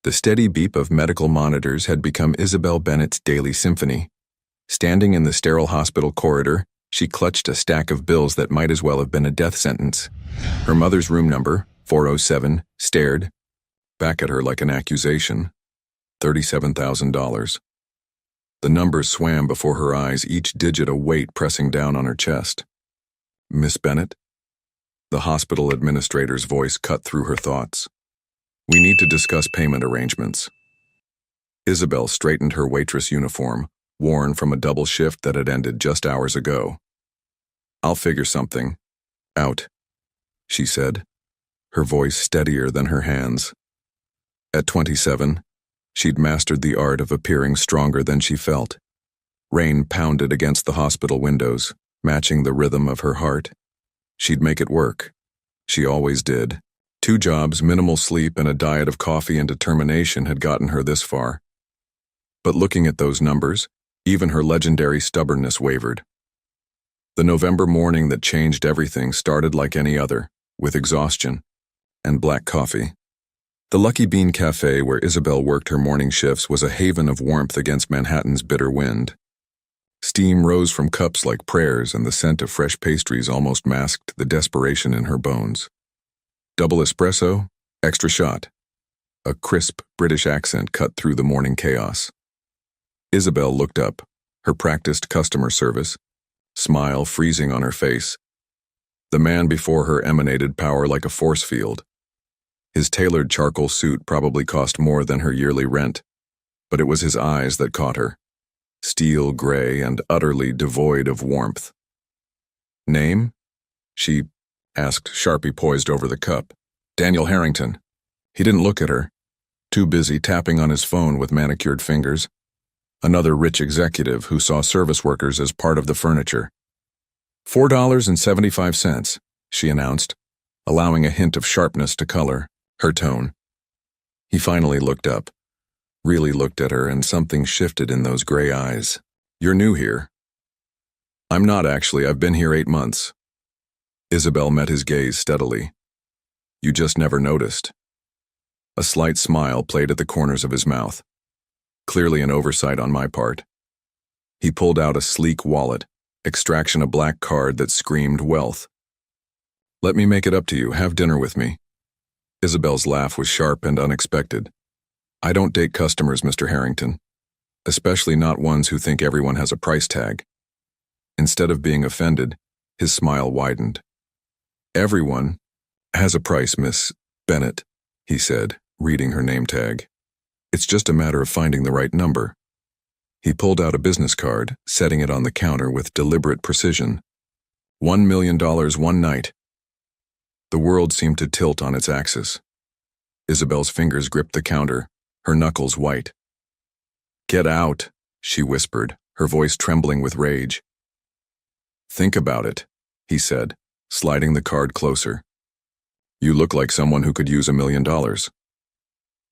The steady beep of medical monitors had become Isabel Bennett's daily symphony. Standing in the sterile hospital corridor, she clutched a stack of bills that might as well have been a death sentence. Her mother's room number, 407, stared back at her like an accusation. $37,000. The numbers swam before her eyes, each digit a weight pressing down on her chest. Miss Bennett? The hospital administrator's voice cut through her thoughts. We need to discuss payment arrangements. Isabel straightened her waitress uniform, worn from a double shift that had ended just hours ago. I'll figure something out, she said, her voice steadier than her hands. At 27, she'd mastered the art of appearing stronger than she felt. Rain pounded against the hospital windows, matching the rhythm of her heart. She'd make it work. She always did. 2 jobs, minimal sleep, and a diet of coffee and determination had gotten her this far. But looking at those numbers, even her legendary stubbornness wavered. The November morning that changed everything started like any other, with exhaustion and black coffee. The Lucky Bean Cafe where Isabel worked her morning shifts was a haven of warmth against Manhattan's bitter wind. Steam rose from cups like prayers, and the scent of fresh pastries almost masked the desperation in her bones. Double espresso, extra shot. A crisp British accent cut through the morning chaos. Isabel looked up, her practiced customer service, smile freezing on her face. The man before her emanated power like a force field. His tailored charcoal suit probably cost more than her yearly rent, but it was his eyes that caught her, steel gray and utterly devoid of warmth. Name? She asked, Sharpie poised over the cup. Daniel Harrington. He didn't look at her, too busy tapping on his phone with manicured fingers. Another rich executive who saw service workers as part of the furniture. $4.75, she announced, allowing a hint of sharpness to color her tone. He finally looked up, really looked at her, and something shifted in those gray eyes. You're new here. I'm not actually, I've been here 8 months. Isabel met his gaze steadily. You just never noticed. A slight smile played at the corners of his mouth. Clearly an oversight on my part. He pulled out a sleek wallet, extraction a black card that screamed wealth. Let me make it up to you, have dinner with me. Isabel's laugh was sharp and unexpected. I don't date customers, Mr. Harrington, especially not ones who think everyone has a price tag. Instead of being offended, his smile widened. Everyone has a price, Miss Bennett, he said, reading her name tag. It's just a matter of finding the right number. He pulled out a business card, setting it on the counter with deliberate precision. $1 million one night. The world seemed to tilt on its axis. Isabel's fingers gripped the counter, her knuckles white. Get out, she whispered, her voice trembling with rage. Think about it, he said, sliding the card closer. You look like someone who could use $1 million.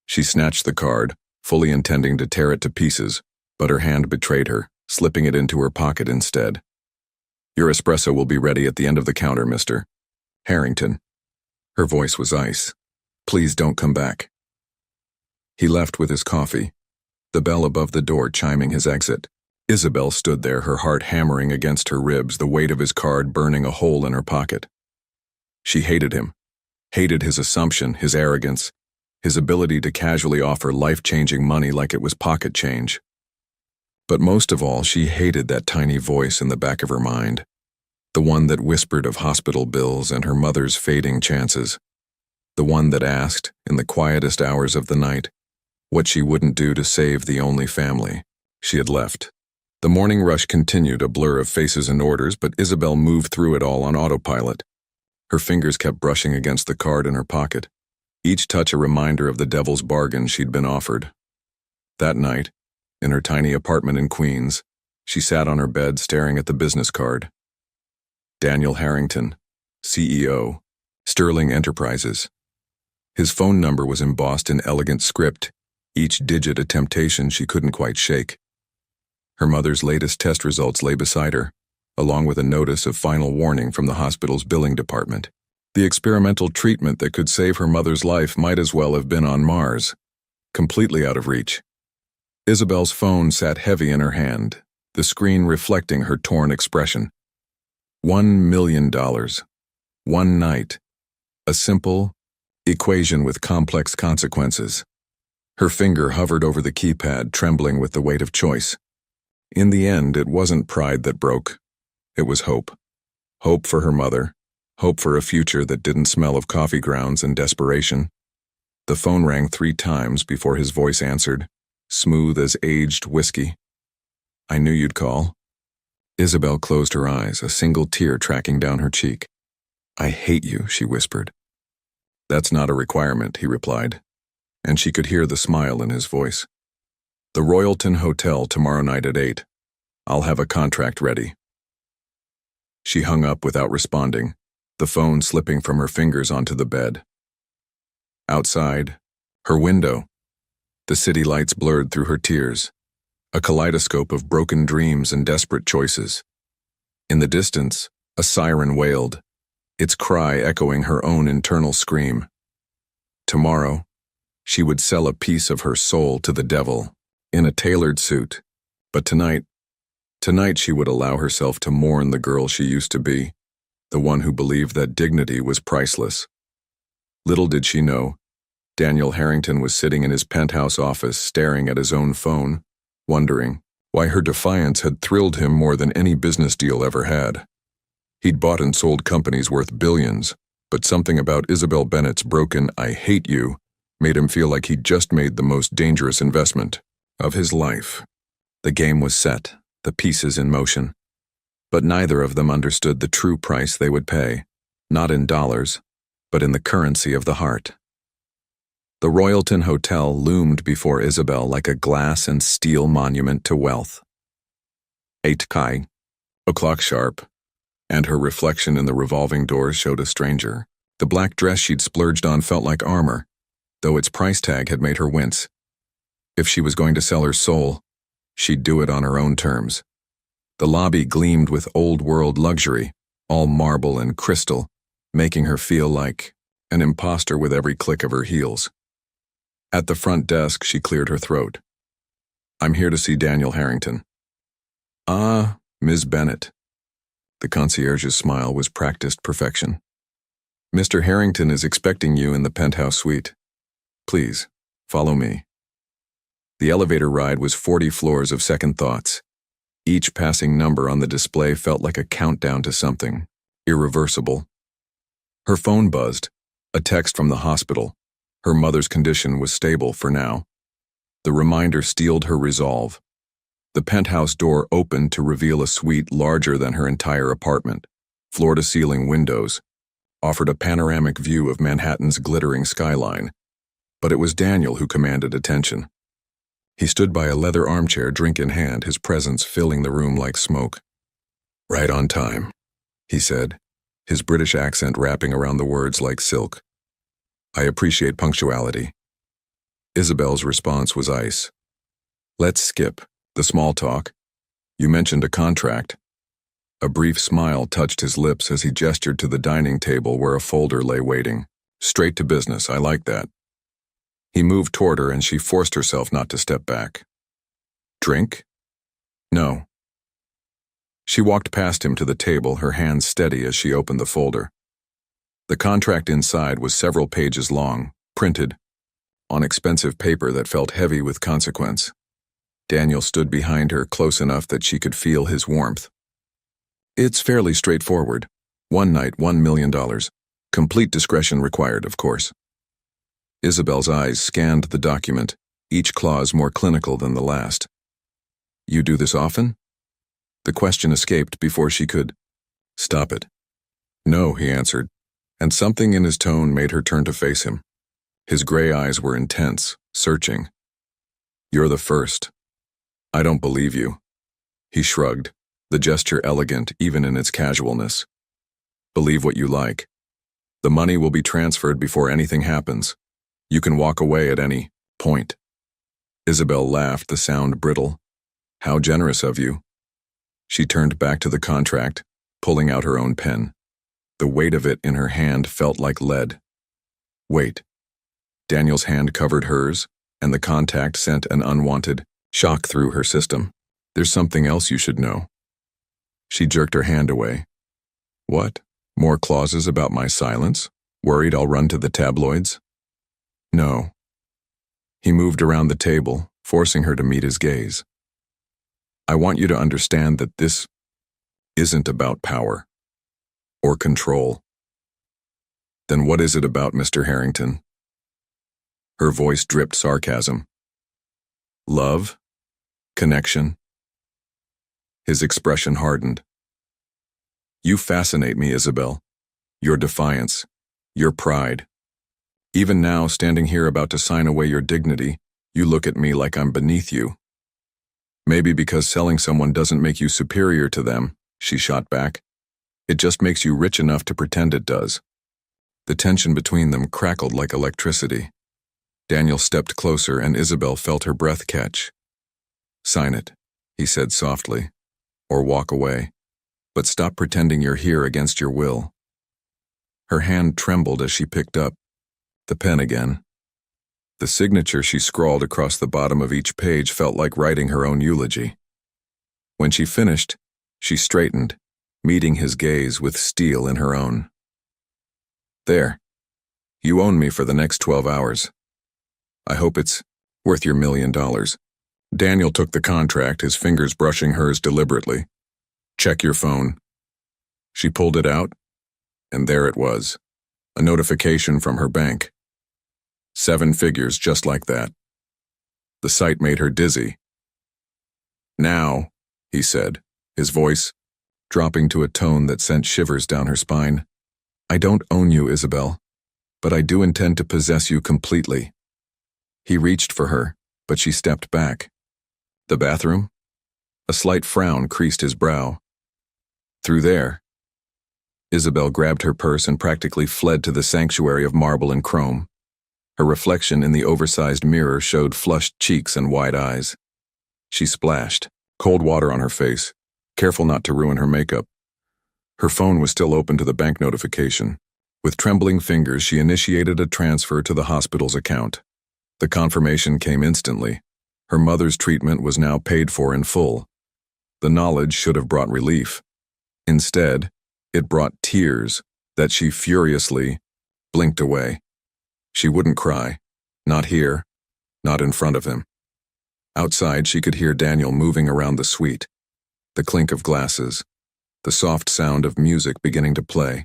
She snatched the card, fully intending to tear it to pieces, but her hand betrayed her, slipping it into her pocket instead. Your espresso will be ready at the end of the counter, Mr. Harrington. Her voice was ice. Please don't come back. He left with his coffee, the bell above the door chiming his exit. Isabel stood there, her heart hammering against her ribs, the weight of his card burning a hole in her pocket. She hated him, hated his assumption, his arrogance, his ability to casually offer life-changing money like it was pocket change. But most of all, she hated that tiny voice in the back of her mind, the one that whispered of hospital bills and her mother's fading chances, the one that asked, in the quietest hours of the night, what she wouldn't do to save the only family she had left. The morning rush continued, a blur of faces and orders, but Isabel moved through it all on autopilot. Her fingers kept brushing against the card in her pocket, each touch a reminder of the devil's bargain she'd been offered. That night, in her tiny apartment in Queens, she sat on her bed staring at the business card. Daniel Harrington, CEO, Sterling Enterprises. His phone number was embossed in elegant script, each digit a temptation she couldn't quite shake. Her mother's latest test results lay beside her, along with a notice of final warning from the hospital's billing department. The experimental treatment that could save her mother's life might as well have been on Mars. completely out of reach. Isabel's phone sat heavy in her hand, the screen reflecting her torn expression. $1 million. One night. A simple equation with complex consequences. Her finger hovered over the keypad, trembling with the weight of choice. In the end, it wasn't pride that broke. It was hope. Hope for her mother. Hope for a future that didn't smell of coffee grounds and desperation. The phone rang 3 times before his voice answered, smooth as aged whiskey. "I knew you'd call." Isabel closed her eyes, a single tear tracking down her cheek. "I hate you," she whispered. "That's not a requirement," he replied, and she could hear the smile in his voice. "The Royalton Hotel tomorrow night at 8. I'll have a contract ready." She hung up without responding, the phone slipping from her fingers onto the bed. Outside, her window. The city lights blurred through her tears, a kaleidoscope of broken dreams and desperate choices. In the distance, a siren wailed, its cry echoing her own internal scream. Tomorrow, she would sell a piece of her soul to the devil, in a tailored suit. But tonight she would allow herself to mourn the girl she used to be, the one who believed that dignity was priceless. Little did she know, Daniel Harrington was sitting in his penthouse office staring at his own phone, wondering why her defiance had thrilled him more than any business deal ever had. He'd bought and sold companies worth billions, but something about Isabel Bennett's broken "I hate you" made him feel like he'd just made the most dangerous investment of his life. The game was set, the pieces in motion. But neither of them understood the true price they would pay, not in dollars, but in the currency of the heart. The Royalton Hotel loomed before Isabel like a glass and steel monument to wealth. 8 o'clock sharp, and her reflection in the revolving doors showed a stranger. The black dress she'd splurged on felt like armor, though its price tag had made her wince. If she was going to sell her soul, she'd do it on her own terms. The lobby gleamed with old-world luxury, all marble and crystal, making her feel like an imposter with every click of her heels. At the front desk, she cleared her throat. "I'm here to see Daniel Harrington." "Ah, Ms. Bennett." The concierge's smile was practiced perfection. "Mr. Harrington is expecting you in the penthouse suite. Please, follow me." The elevator ride was 40 floors of second thoughts. Each passing number on the display felt like a countdown to something irreversible. Her phone buzzed, a text from the hospital. Her mother's condition was stable for now. The reminder steeled her resolve. The penthouse door opened to reveal a suite larger than her entire apartment, floor-to-ceiling windows, offered a panoramic view of Manhattan's glittering skyline. But it was Daniel who commanded attention. He stood by a leather armchair, drink in hand, his presence filling the room like smoke. "Right on time," he said, his British accent wrapping around the words like silk. "I appreciate punctuality." Isabel's response was ice. "Let's skip the small talk. You mentioned a contract." A brief smile touched his lips as he gestured to the dining table where a folder lay waiting. "Straight to business, I like that." He moved toward her and she forced herself not to step back. "Drink?" "No." She walked past him to the table, her hands steady as she opened the folder. The contract inside was several pages long, printed, on expensive paper that felt heavy with consequence. Daniel stood behind her close enough that she could feel his warmth. "It's fairly straightforward. One night, $1 million. Complete discretion required, of course." Isabel's eyes scanned the document, each clause more clinical than the last. "You do this often?" The question escaped before she could stop it. "No," he answered, and something in his tone made her turn to face him. His gray eyes were intense, searching. "You're the first. I don't believe you." He shrugged, the gesture elegant even in its casualness. "Believe what you like. The money will be transferred before anything happens. You can walk away at any point." Isabel laughed, the sound brittle. "How generous of you." She turned back to the contract, pulling out her own pen. The weight of it in her hand felt like lead. "Wait." Daniel's hand covered hers, and the contact sent an unwanted shock through her system. There's something else you should know. She jerked her hand away. What? More clauses about my silence? Worried I'll run to the tabloids? No. He moved around the table, forcing her to meet his gaze. I want you to understand that this isn't about power or control. Then what is it about, Mr. Harrington? Her voice dripped sarcasm. Love? Connection? His expression hardened. You fascinate me, Isabel. Your defiance, your pride. Even now, standing here about to sign away your dignity, you look at me like I'm beneath you. Maybe because selling someone doesn't make you superior to them, she shot back. It just makes you rich enough to pretend it does. The tension between them crackled like electricity. Daniel stepped closer and Isabel felt her breath catch. Sign it, he said softly, or walk away. But stop pretending you're here against your will. Her hand trembled as she picked up the pen again. The signature she scrawled across the bottom of each page felt like writing her own eulogy. When she finished, she straightened, meeting his gaze with steel in her own. There. You own me for the next 12 hours. I hope it's worth your $1 million. Daniel took the contract, his fingers brushing hers deliberately. Check your phone. She pulled it out, and there it was, a notification from her bank. 7 figures just like that. The sight made her dizzy. Now, he said, his voice dropping to a tone that sent shivers down her spine. I don't own you, Isabel, but I do intend to possess you completely. He reached for her, but she stepped back. The bathroom? A slight frown creased his brow. Through there. Isabel grabbed her purse and practically fled to the sanctuary of marble and chrome. Her reflection in the oversized mirror showed flushed cheeks and wide eyes. She splashed, cold water on her face, careful not to ruin her makeup. Her phone was still open to the bank notification. With trembling fingers, she initiated a transfer to the hospital's account. The confirmation came instantly. Her mother's treatment was now paid for in full. The knowledge should have brought relief. Instead, it brought tears that she furiously blinked away. She wouldn't cry. Not here. Not in front of him. Outside, she could hear Daniel moving around the suite. The clink of glasses. The soft sound of music beginning to play.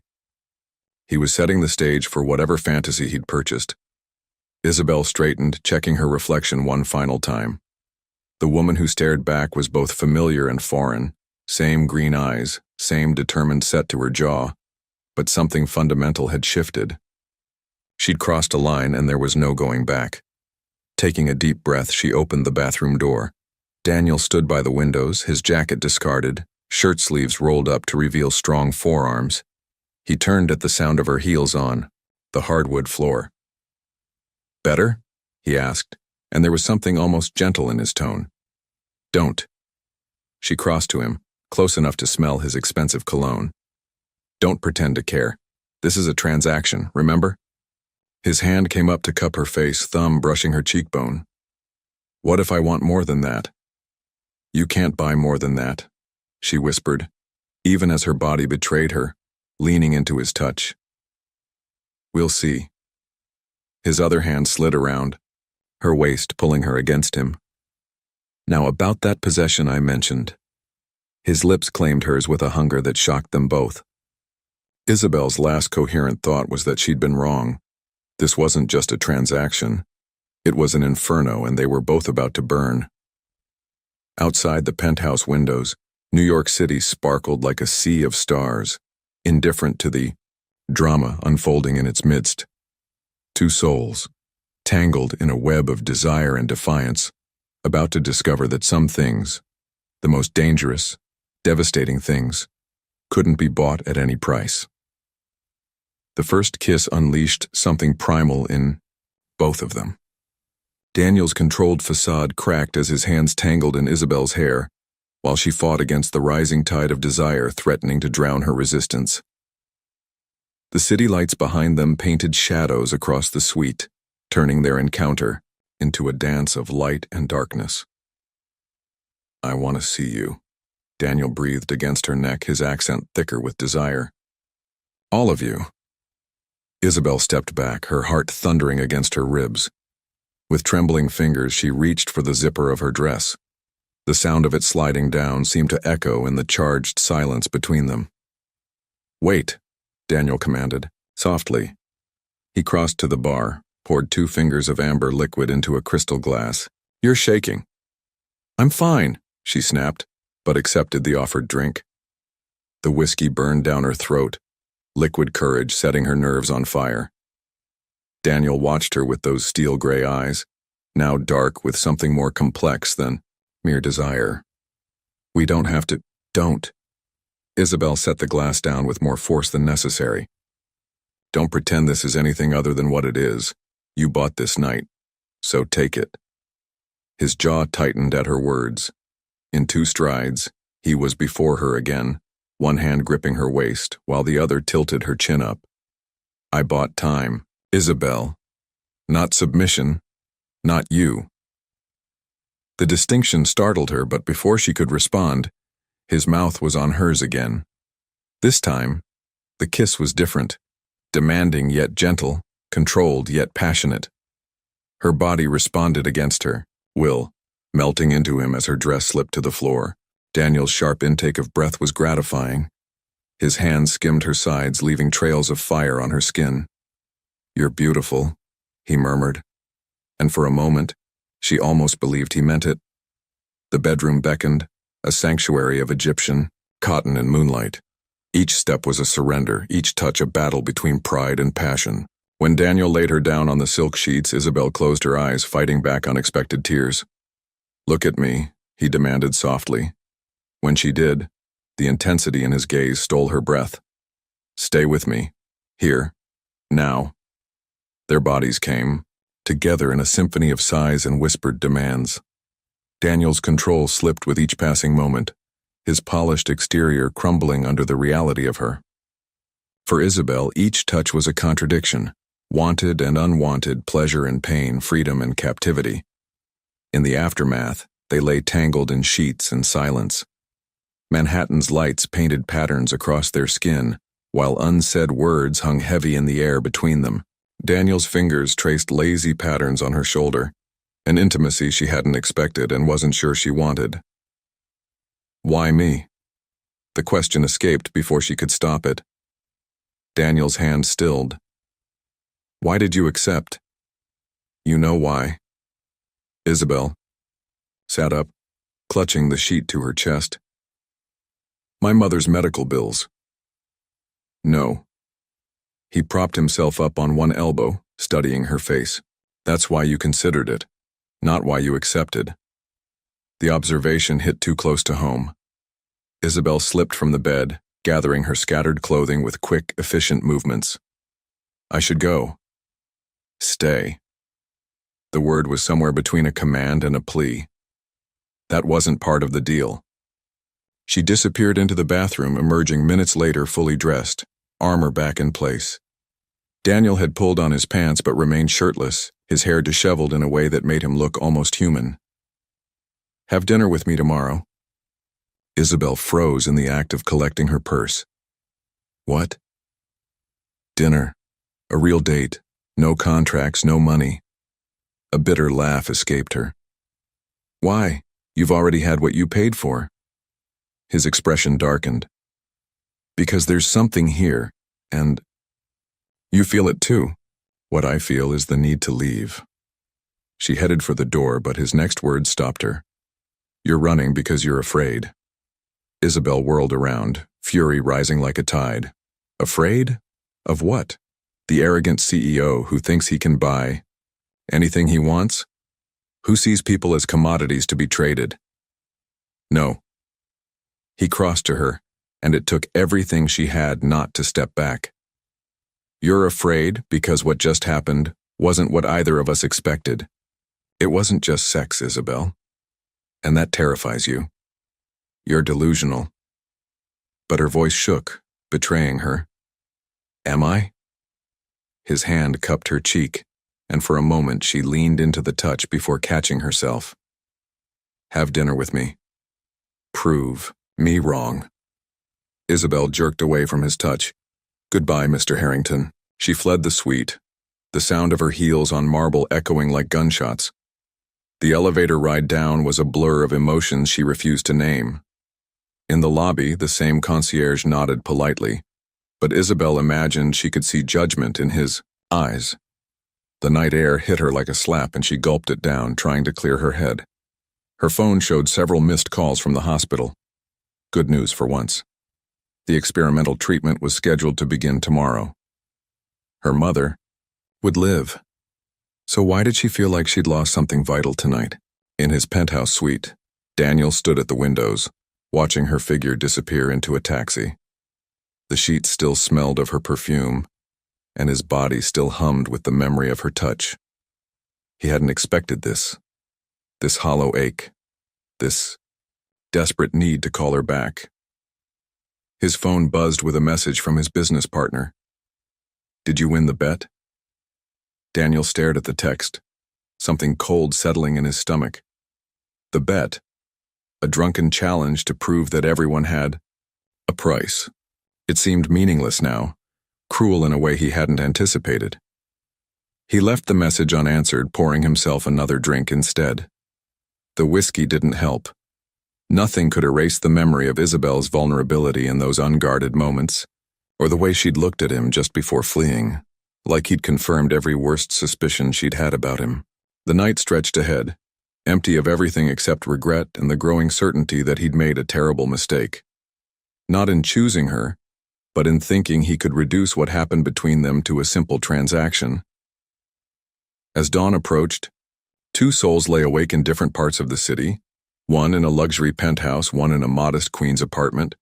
He was setting the stage for whatever fantasy he'd purchased. Isabel straightened, checking her reflection one final time. The woman who stared back was both familiar and foreign. Same green eyes, same determined set to her jaw, but something fundamental had shifted. She'd crossed a line and there was no going back. Taking a deep breath, she opened the bathroom door. Daniel stood by the windows, his jacket discarded, shirt sleeves rolled up to reveal strong forearms. He turned at the sound of her heels on the hardwood floor. Better? He asked, and there was something almost gentle in his tone. Don't. She crossed to him, close enough to smell his expensive cologne. Don't pretend to care. This is a transaction, remember? His hand came up to cup her face, thumb brushing her cheekbone. What if I want more than that? You can't buy more than that, she whispered, even as her body betrayed her, leaning into his touch. We'll see. His other hand slid around, her waist pulling her against him. Now about that possession I mentioned. His lips claimed hers with a hunger that shocked them both. Isabel's last coherent thought was that she'd been wrong. This wasn't just a transaction. It was an inferno, and they were both about to burn. Outside the penthouse windows, New York City sparkled like a sea of stars, indifferent to the drama unfolding in its midst. Two souls, tangled in a web of desire and defiance, about to discover that some things, the most dangerous, devastating things, couldn't be bought at any price. The first kiss unleashed something primal in both of them. Daniel's controlled facade cracked as his hands tangled in Isabel's hair, while she fought against the rising tide of desire threatening to drown her resistance. The city lights behind them painted shadows across the suite, turning their encounter into a dance of light and darkness. "I want to see you," Daniel breathed against her neck, his accent thicker with desire. "All of you." Isabel stepped back, her heart thundering against her ribs. With trembling fingers, she reached for the zipper of her dress. The sound of it sliding down seemed to echo in the charged silence between them. "Wait," Daniel commanded, softly. He crossed to the bar, poured 2 fingers of amber liquid into a crystal glass. "You're shaking." "I'm fine," she snapped, but accepted the offered drink. The whiskey burned down her throat, liquid courage setting her nerves on fire. Daniel watched her with those steel-gray eyes, now dark with something more complex than mere desire. "We don't have to—" "Don't." Isabel set the glass down with more force than necessary. "Don't pretend this is anything other than what it is. You bought this night, so take it." His jaw tightened at her words. In 2 strides, he was before her again, one hand gripping her waist, while the other tilted her chin up. "I bought time, Isabel. Not submission, not you." The distinction startled her, but before she could respond, his mouth was on hers again. This time, the kiss was different, demanding yet gentle, controlled yet passionate. Her body responded against her, will melting into him as her dress slipped to the floor. Daniel's sharp intake of breath was gratifying. His hands skimmed her sides, leaving trails of fire on her skin. "You're beautiful," he murmured, and for a moment, she almost believed he meant it. The bedroom beckoned, a sanctuary of Egyptian cotton and moonlight. Each step was a surrender, each touch a battle between pride and passion. When Daniel laid her down on the silk sheets, Isabel closed her eyes, fighting back unexpected tears. "Look at me," he demanded softly. When she did, the intensity in his gaze stole her breath. "Stay with me. Here. Now." Their bodies came, together in a symphony of sighs and whispered demands. Daniel's control slipped with each passing moment, his polished exterior crumbling under the reality of her. For Isabel, each touch was a contradiction, wanted and unwanted, pleasure and pain, freedom and captivity. In the aftermath, they lay tangled in sheets and silence. Manhattan's lights painted patterns across their skin, while unsaid words hung heavy in the air between them. Daniel's fingers traced lazy patterns on her shoulder, an intimacy she hadn't expected and wasn't sure she wanted. "Why me?" The question escaped before she could stop it. Daniel's hand stilled. "Why did you accept?" "You know why." Isabel sat up, clutching the sheet to her chest. "My mother's medical bills." "No." He propped himself up on one elbow, studying her face. "That's why you considered it, not why you accepted." The observation hit too close to home. Isabel slipped from the bed, gathering her scattered clothing with quick, efficient movements. "I should go." "Stay." The word was somewhere between a command and a plea. That wasn't part of the deal. She disappeared into the bathroom, emerging minutes later fully dressed, armor back in place. Daniel had pulled on his pants but remained shirtless, his hair disheveled in a way that made him look almost human. "Have dinner with me tomorrow." Isabel froze in the act of collecting her purse. "What?" "Dinner. A real date. No contracts, no money." A bitter laugh escaped her. "Why? You've already had what you paid for." His expression darkened. "Because there's something here, and you feel it too. What I feel is the need to leave." She headed for the door, but his next words stopped her. "You're running because you're afraid." Isabel whirled around, fury rising like a tide. Afraid? Of what? The arrogant CEO who thinks he can buy anything he wants? Who sees people as commodities to be traded? No. He crossed to her, and it took everything she had not to step back. "You're afraid because what just happened wasn't what either of us expected. It wasn't just sex, Isabel. And that terrifies you. You're delusional." But her voice shook, betraying her. "Am I?" His hand cupped her cheek, and for a moment she leaned into the touch before catching herself. Have dinner with me. Prove me wrong. Isabel jerked away from his touch. Goodbye, Mr. Harrington. She fled the suite, the sound of her heels on marble echoing like gunshots. The elevator ride down was a blur of emotions she refused to name. In the lobby, the same concierge nodded politely, but Isabel imagined she could see judgment in his eyes. The night air hit her like a slap and she gulped it down, trying to clear her head. Her phone showed several missed calls from the hospital. Good news for once. The experimental treatment was scheduled to begin tomorrow. Her mother would live. So why did she feel like she'd lost something vital tonight? In his penthouse suite, Daniel stood at the windows, watching her figure disappear into a taxi. The sheets still smelled of her perfume, and his body still hummed with the memory of her touch. He hadn't expected this hollow ache, this desperate need to call her back. His phone buzzed with a message from his business partner. Did you win the bet? Daniel stared at the text, something cold settling in his stomach. The bet, a drunken challenge to prove that everyone had a price. It seemed meaningless now, cruel in a way he hadn't anticipated. He left the message unanswered, pouring himself another drink instead. The whiskey didn't help. Nothing could erase the memory of Isabel's vulnerability in those unguarded moments, or the way she'd looked at him just before fleeing, like he'd confirmed every worst suspicion she'd had about him. The night stretched ahead, empty of everything except regret and the growing certainty that he'd made a terrible mistake. Not in choosing her, but in thinking he could reduce what happened between them to a simple transaction. As dawn approached, two souls lay awake in different parts of the city, one in a luxury penthouse, one in a modest Queens apartment,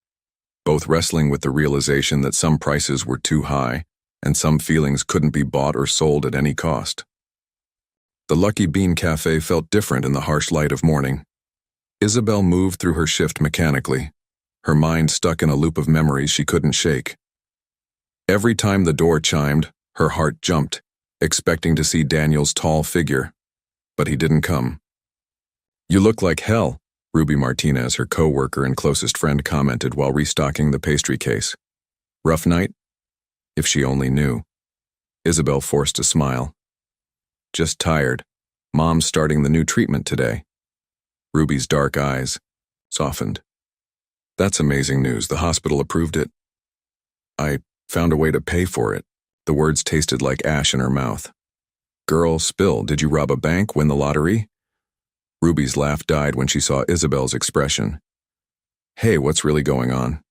both wrestling with the realization that some prices were too high and some feelings couldn't be bought or sold at any cost. The Lucky Bean Cafe felt different in the harsh light of morning. Isabel moved through her shift mechanically, her mind stuck in a loop of memories she couldn't shake. Every time the door chimed, her heart jumped, expecting to see Daniel's tall figure, but he didn't come. You look like hell, Ruby Martinez, her co-worker and closest friend, commented while restocking the pastry case. Rough night? If she only knew. Isabel forced a smile. Just tired. Mom's starting the new treatment today. Ruby's dark eyes softened. That's amazing news. The hospital approved it. I found a way to pay for it. The words tasted like ash in her mouth. Girl, spill. Did you rob a bank, win the lottery? Ruby's laugh died when she saw Isabel's expression. Hey, what's really going on?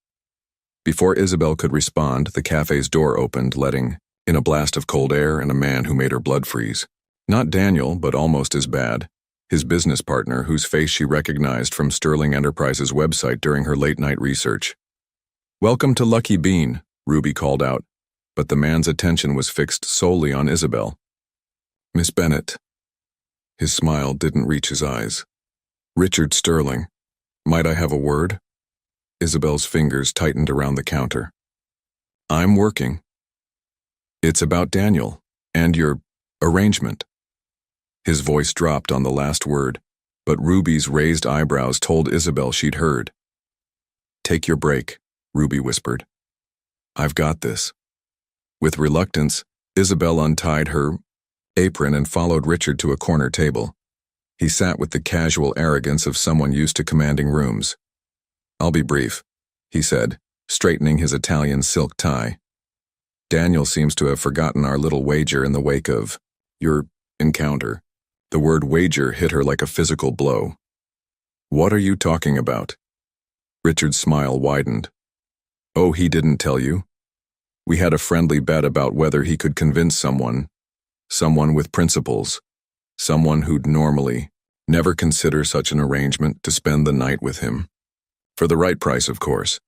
Before Isabel could respond, the cafe's door opened, letting in a blast of cold air and a man who made her blood freeze. Not Daniel, but almost as bad. His business partner, whose face she recognized from Sterling Enterprises' website during her late-night research. Welcome to Lucky Bean, Ruby called out, but the man's attention was fixed solely on Isabel. Miss Bennett. His smile didn't reach his eyes. Richard Sterling. Might I have a word? Isabel's fingers tightened around the counter. I'm working. It's about Daniel and your arrangement. His voice dropped on the last word, but Ruby's raised eyebrows told Isabel she'd heard. Take your break, Ruby whispered. I've got this. With reluctance, Isabel untied her apron and followed Richard to a corner table. He sat with the casual arrogance of someone used to commanding rooms. I'll be brief, he said, straightening his Italian silk tie. Daniel seems to have forgotten our little wager in the wake of your encounter. The word wager hit her like a physical blow. What are you talking about? Richard's smile widened. Oh, he didn't tell you? We had a friendly bet about whether he could convince someone with principles, someone who'd normally never consider such an arrangement to spend the night with him. For the right price, of course.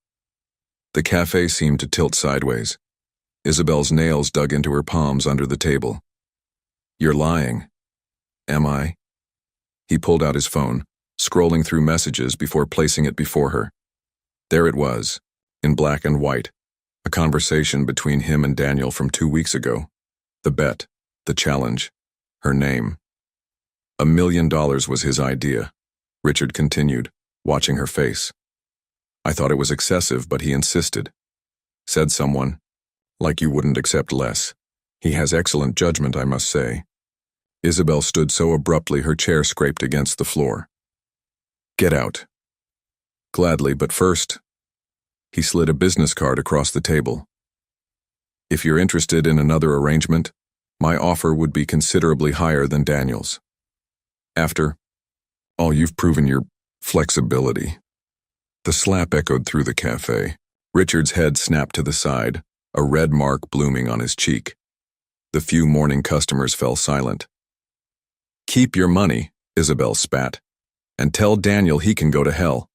The cafe seemed to tilt sideways. Isabel's nails dug into her palms under the table. You're lying. Am I? He pulled out his phone, scrolling through messages before placing it before her. There it was, in black and white, a conversation between him and Daniel from 2 weeks ago. The bet. The challenge. Her name. $1 million was his idea, Richard continued, watching her face. I thought it was excessive, but he insisted. Said someone, like you wouldn't accept less. He has excellent judgment, I must say. Isabel stood so abruptly her chair scraped against the floor. Get out. Gladly, but first. He slid a business card across the table. If you're interested in another arrangement, my offer would be considerably higher than Daniel's. After all, you've proven your flexibility. The slap echoed through the cafe. Richard's head snapped to the side, a red mark blooming on his cheek. The few morning customers fell silent. Keep your money, Isabel spat, and tell Daniel he can go to hell.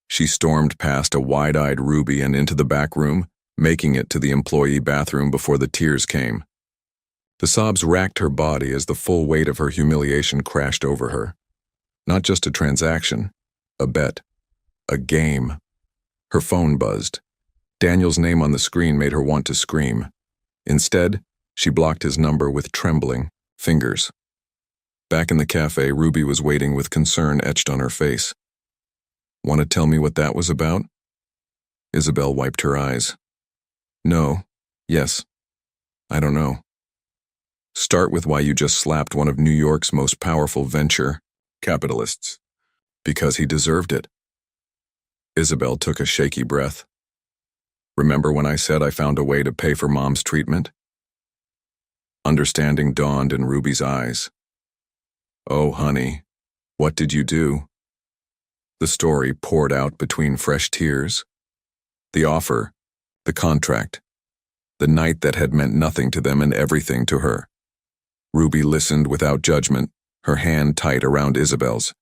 She stormed past a wide-eyed Ruby and into the back room, making it to the employee bathroom before the tears came. The sobs racked her body as the full weight of her humiliation crashed over her. Not just a transaction, a bet, a game. Her phone buzzed. Daniel's name on the screen made her want to scream. Instead, she blocked his number with trembling fingers. Back in the cafe, Ruby was waiting with concern etched on her face. Want to tell me what that was about? Isabel wiped her eyes. No. Yes. I don't know. Start with why you just slapped one of New York's most powerful venture capitalists. Because he deserved it. Isabel took a shaky breath. Remember when I said I found a way to pay for Mom's treatment? Understanding dawned in Ruby's eyes. Oh, honey, what did you do? The story poured out between fresh tears. The offer, the contract, the night that had meant nothing to them and everything to her. Ruby listened without judgment, her hand tight around Isabel's.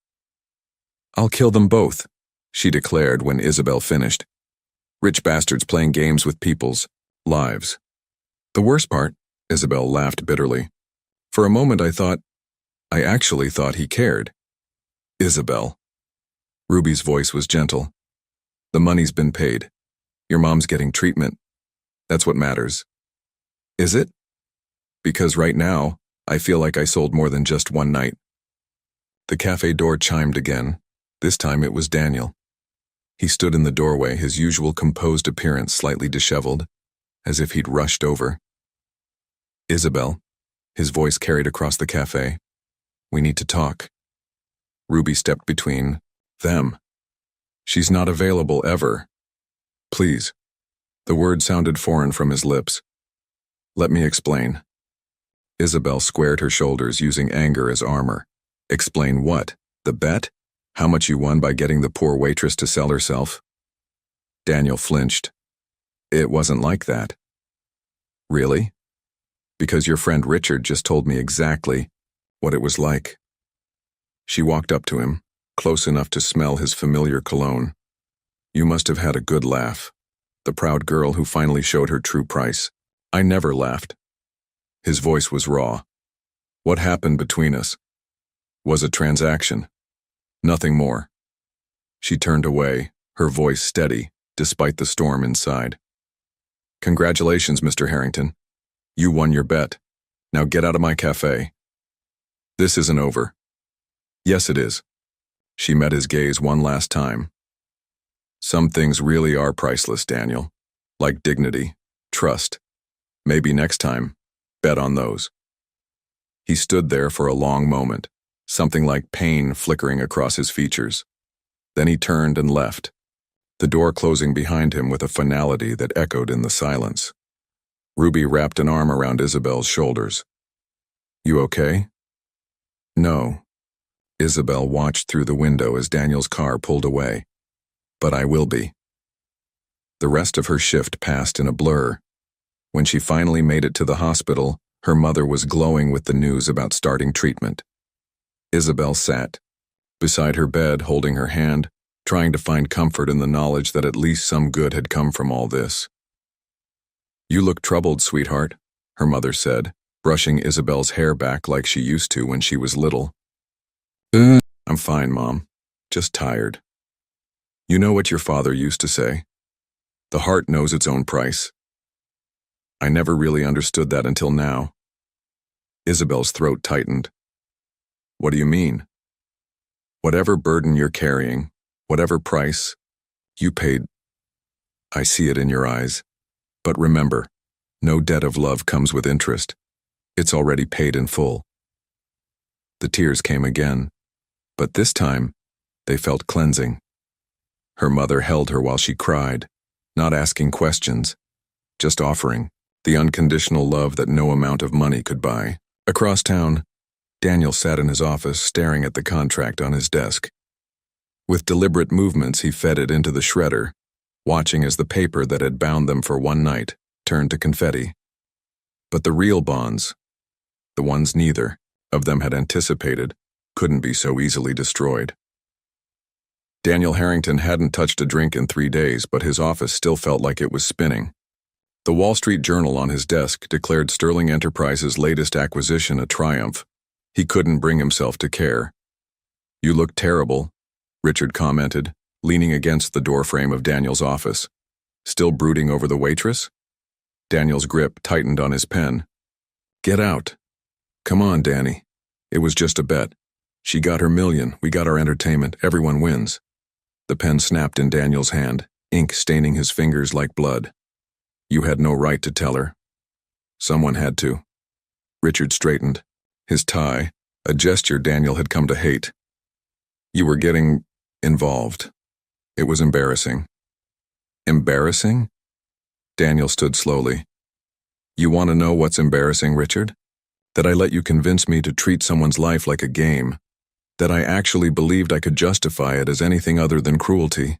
I'll kill them both, she declared when Isabel finished. Rich bastards playing games with people's lives. The worst part, Isabel laughed bitterly. For a moment I actually thought he cared. Isabel. Ruby's voice was gentle. The money's been paid. Your mom's getting treatment. That's what matters. Is it? Because right now, I feel like I sold more than just one night. The cafe door chimed again. This time it was Daniel. He stood in the doorway, his usual composed appearance slightly disheveled, as if he'd rushed over. Isabel, his voice carried across the cafe. We need to talk. Ruby stepped between them. She's not available ever. Please. The word sounded foreign from his lips. Let me explain. Isabel squared her shoulders using anger as armor. Explain what? The bet? How much you won by getting the poor waitress to sell herself? Daniel flinched. It wasn't like that. Really? Because your friend Richard just told me exactly what it was like. She walked up to him, close enough to smell his familiar cologne. You must have had a good laugh. The proud girl who finally showed her true price. I never laughed. His voice was raw. What happened between us was a transaction. Nothing more. She turned away, her voice steady, despite the storm inside. Congratulations, Mr. Harrington. You won your bet. Now get out of my cafe. This isn't over. Yes, it is. She met his gaze one last time. Some things really are priceless, Daniel. Like dignity, trust. Maybe next time, bet on those. He stood there for a long moment, something like pain flickering across his features. Then he turned and left, the door closing behind him with a finality that echoed in the silence. Ruby wrapped an arm around Isabel's shoulders. You okay? No. Isabel watched through the window as Daniel's car pulled away. But I will be. The rest of her shift passed in a blur. When she finally made it to the hospital, her mother was glowing with the news about starting treatment. Isabel sat beside her bed, holding her hand, trying to find comfort in the knowledge that at least some good had come from all this. You look troubled, sweetheart, her mother said, brushing Isabel's hair back like she used to when she was little. I'm fine, Mom. Just tired. You know what your father used to say? The heart knows its own price. I never really understood that until now. Isabel's throat tightened. What do you mean? Whatever burden you're carrying, whatever price, you paid. I see it in your eyes. But remember, no debt of love comes with interest. It's already paid in full. The tears came again, but this time, they felt cleansing. Her mother held her while she cried, not asking questions, just offering the unconditional love that no amount of money could buy. Across town, Daniel sat in his office staring at the contract on his desk. With deliberate movements, he fed it into the shredder, watching as the paper that had bound them for one night turned to confetti. But the real bonds, the ones neither of them had anticipated, couldn't be so easily destroyed. Daniel Harrington hadn't touched a drink in 3 days, but his office still felt like it was spinning. The Wall Street Journal on his desk declared Sterling Enterprises' latest acquisition a triumph. He couldn't bring himself to care. "You look terrible," Richard commented, leaning against the doorframe of Daniel's office. "Still brooding over the waitress?" Daniel's grip tightened on his pen. "Get out. Come on, Danny. It was just a bet. She got her million, we got our entertainment, everyone wins." The pen snapped in Daniel's hand, ink staining his fingers like blood. "You had no right to tell her." "Someone had to." Richard straightened, his tie, a gesture Daniel had come to hate. "You were getting involved. It was embarrassing." "Embarrassing?" Daniel stood slowly. "You want to know what's embarrassing, Richard? That I let you convince me to treat someone's life like a game. That I actually believed I could justify it as anything other than cruelty."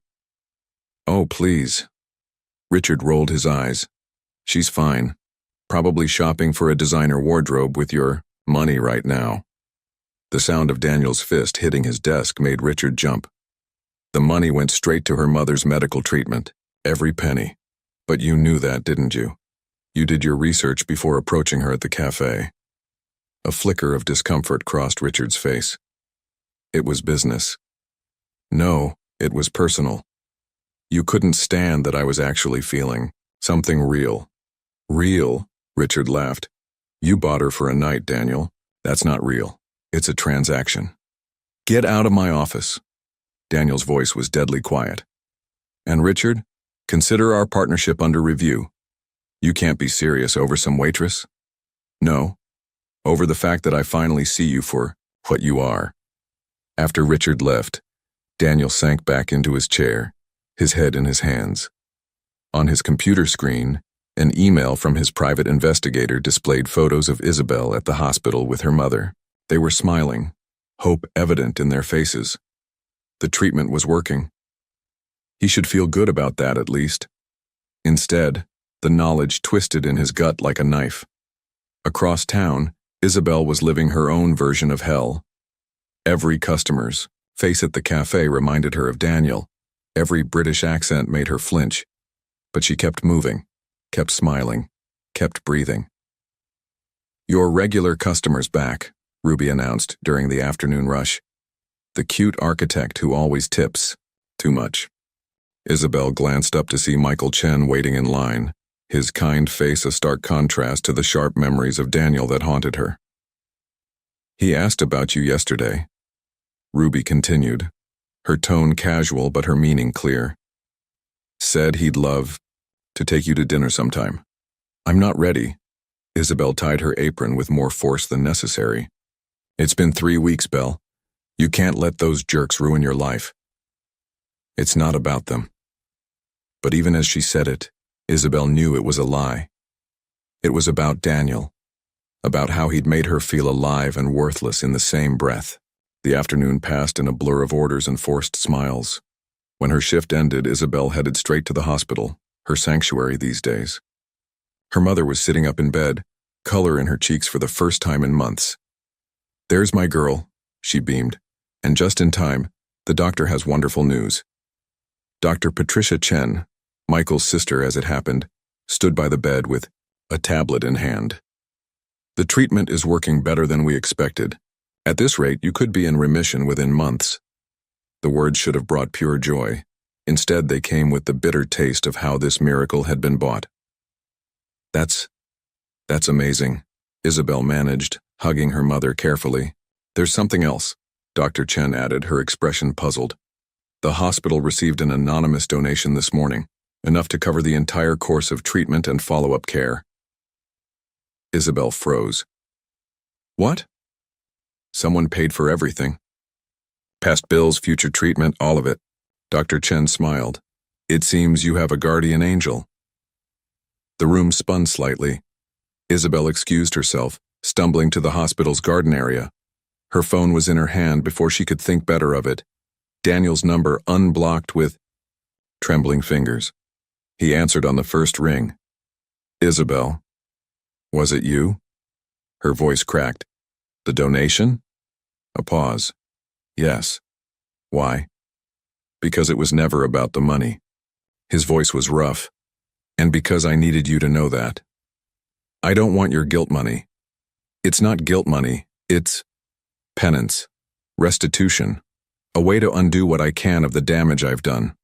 "Oh, please." Richard rolled his eyes. "She's fine. Probably shopping for a designer wardrobe with your money right now." The sound of Daniel's fist hitting his desk made Richard jump. The money went straight to her mother's medical treatment, every penny. But you knew that, didn't you? You did your research before approaching her at the cafe. A flicker of discomfort crossed Richard's face. It was business. No, it was personal. You couldn't stand that I was actually feeling something real. "Real?" Richard laughed. "You bought her for a night, Daniel. That's not real. It's a transaction." "Get out of my office." Daniel's voice was deadly quiet. "And Richard, consider our partnership under review. You can't be serious over some waitress?" "No. Over the fact that I finally see you for what you are." After Richard left, Daniel sank back into his chair, his head in his hands. On his computer screen, an email from his private investigator displayed photos of Isabel at the hospital with her mother. They were smiling, hope evident in their faces. The treatment was working. He should feel good about that at least. Instead, the knowledge twisted in his gut like a knife. Across town, Isabel was living her own version of hell. Every customer's face at the cafe reminded her of Daniel. Every British accent made her flinch. But she kept moving, kept smiling, kept breathing. "Your regular customer's back," Ruby announced during the afternoon rush. "The cute architect who always tips too much." Isabel glanced up to see Michael Chen waiting in line, his kind face a stark contrast to the sharp memories of Daniel that haunted her. "He asked about you yesterday," Ruby continued, her tone casual but her meaning clear. "Said he'd love to take you to dinner sometime." "I'm not ready." Isabel tied her apron with more force than necessary. "It's been 3 weeks, Belle. You can't let those jerks ruin your life." "It's not about them." But even as she said it, Isabel knew it was a lie. It was about Daniel, about how he'd made her feel alive and worthless in the same breath. The afternoon passed in a blur of orders and forced smiles. When her shift ended, Isabel headed straight to the hospital, her sanctuary these days. Her mother was sitting up in bed, color in her cheeks for the first time in months. "There's my girl," she beamed, "and just in time, the doctor has wonderful news." Dr. Patricia Chen, Michael's sister as it happened, stood by the bed with a tablet in hand. "The treatment is working better than we expected. At this rate, you could be in remission within months." The words should have brought pure joy. Instead, they came with the bitter taste of how this miracle had been bought. That's amazing," Isabel managed, hugging her mother carefully. There's something else, Dr. Chen added, her expression puzzled. The hospital received an anonymous donation this morning, enough to cover the entire course of treatment and follow-up care. Isabel froze. What? Someone paid for everything. Past bills, future treatment, all of it. Dr. Chen smiled. It seems you have a guardian angel. The room spun slightly. Isabel excused herself, stumbling to the hospital's garden area. Her phone was in her hand before she could think better of it. Daniel's number unblocked with trembling fingers. He answered on the first ring. Isabel. Was it you? Her voice cracked. The donation? A pause. Yes. Why? Because it was never about the money. His voice was rough. And because I needed you to know that. I don't want your guilt money. It's not guilt money, it's penance, restitution, a way to undo what I can of the damage I've done.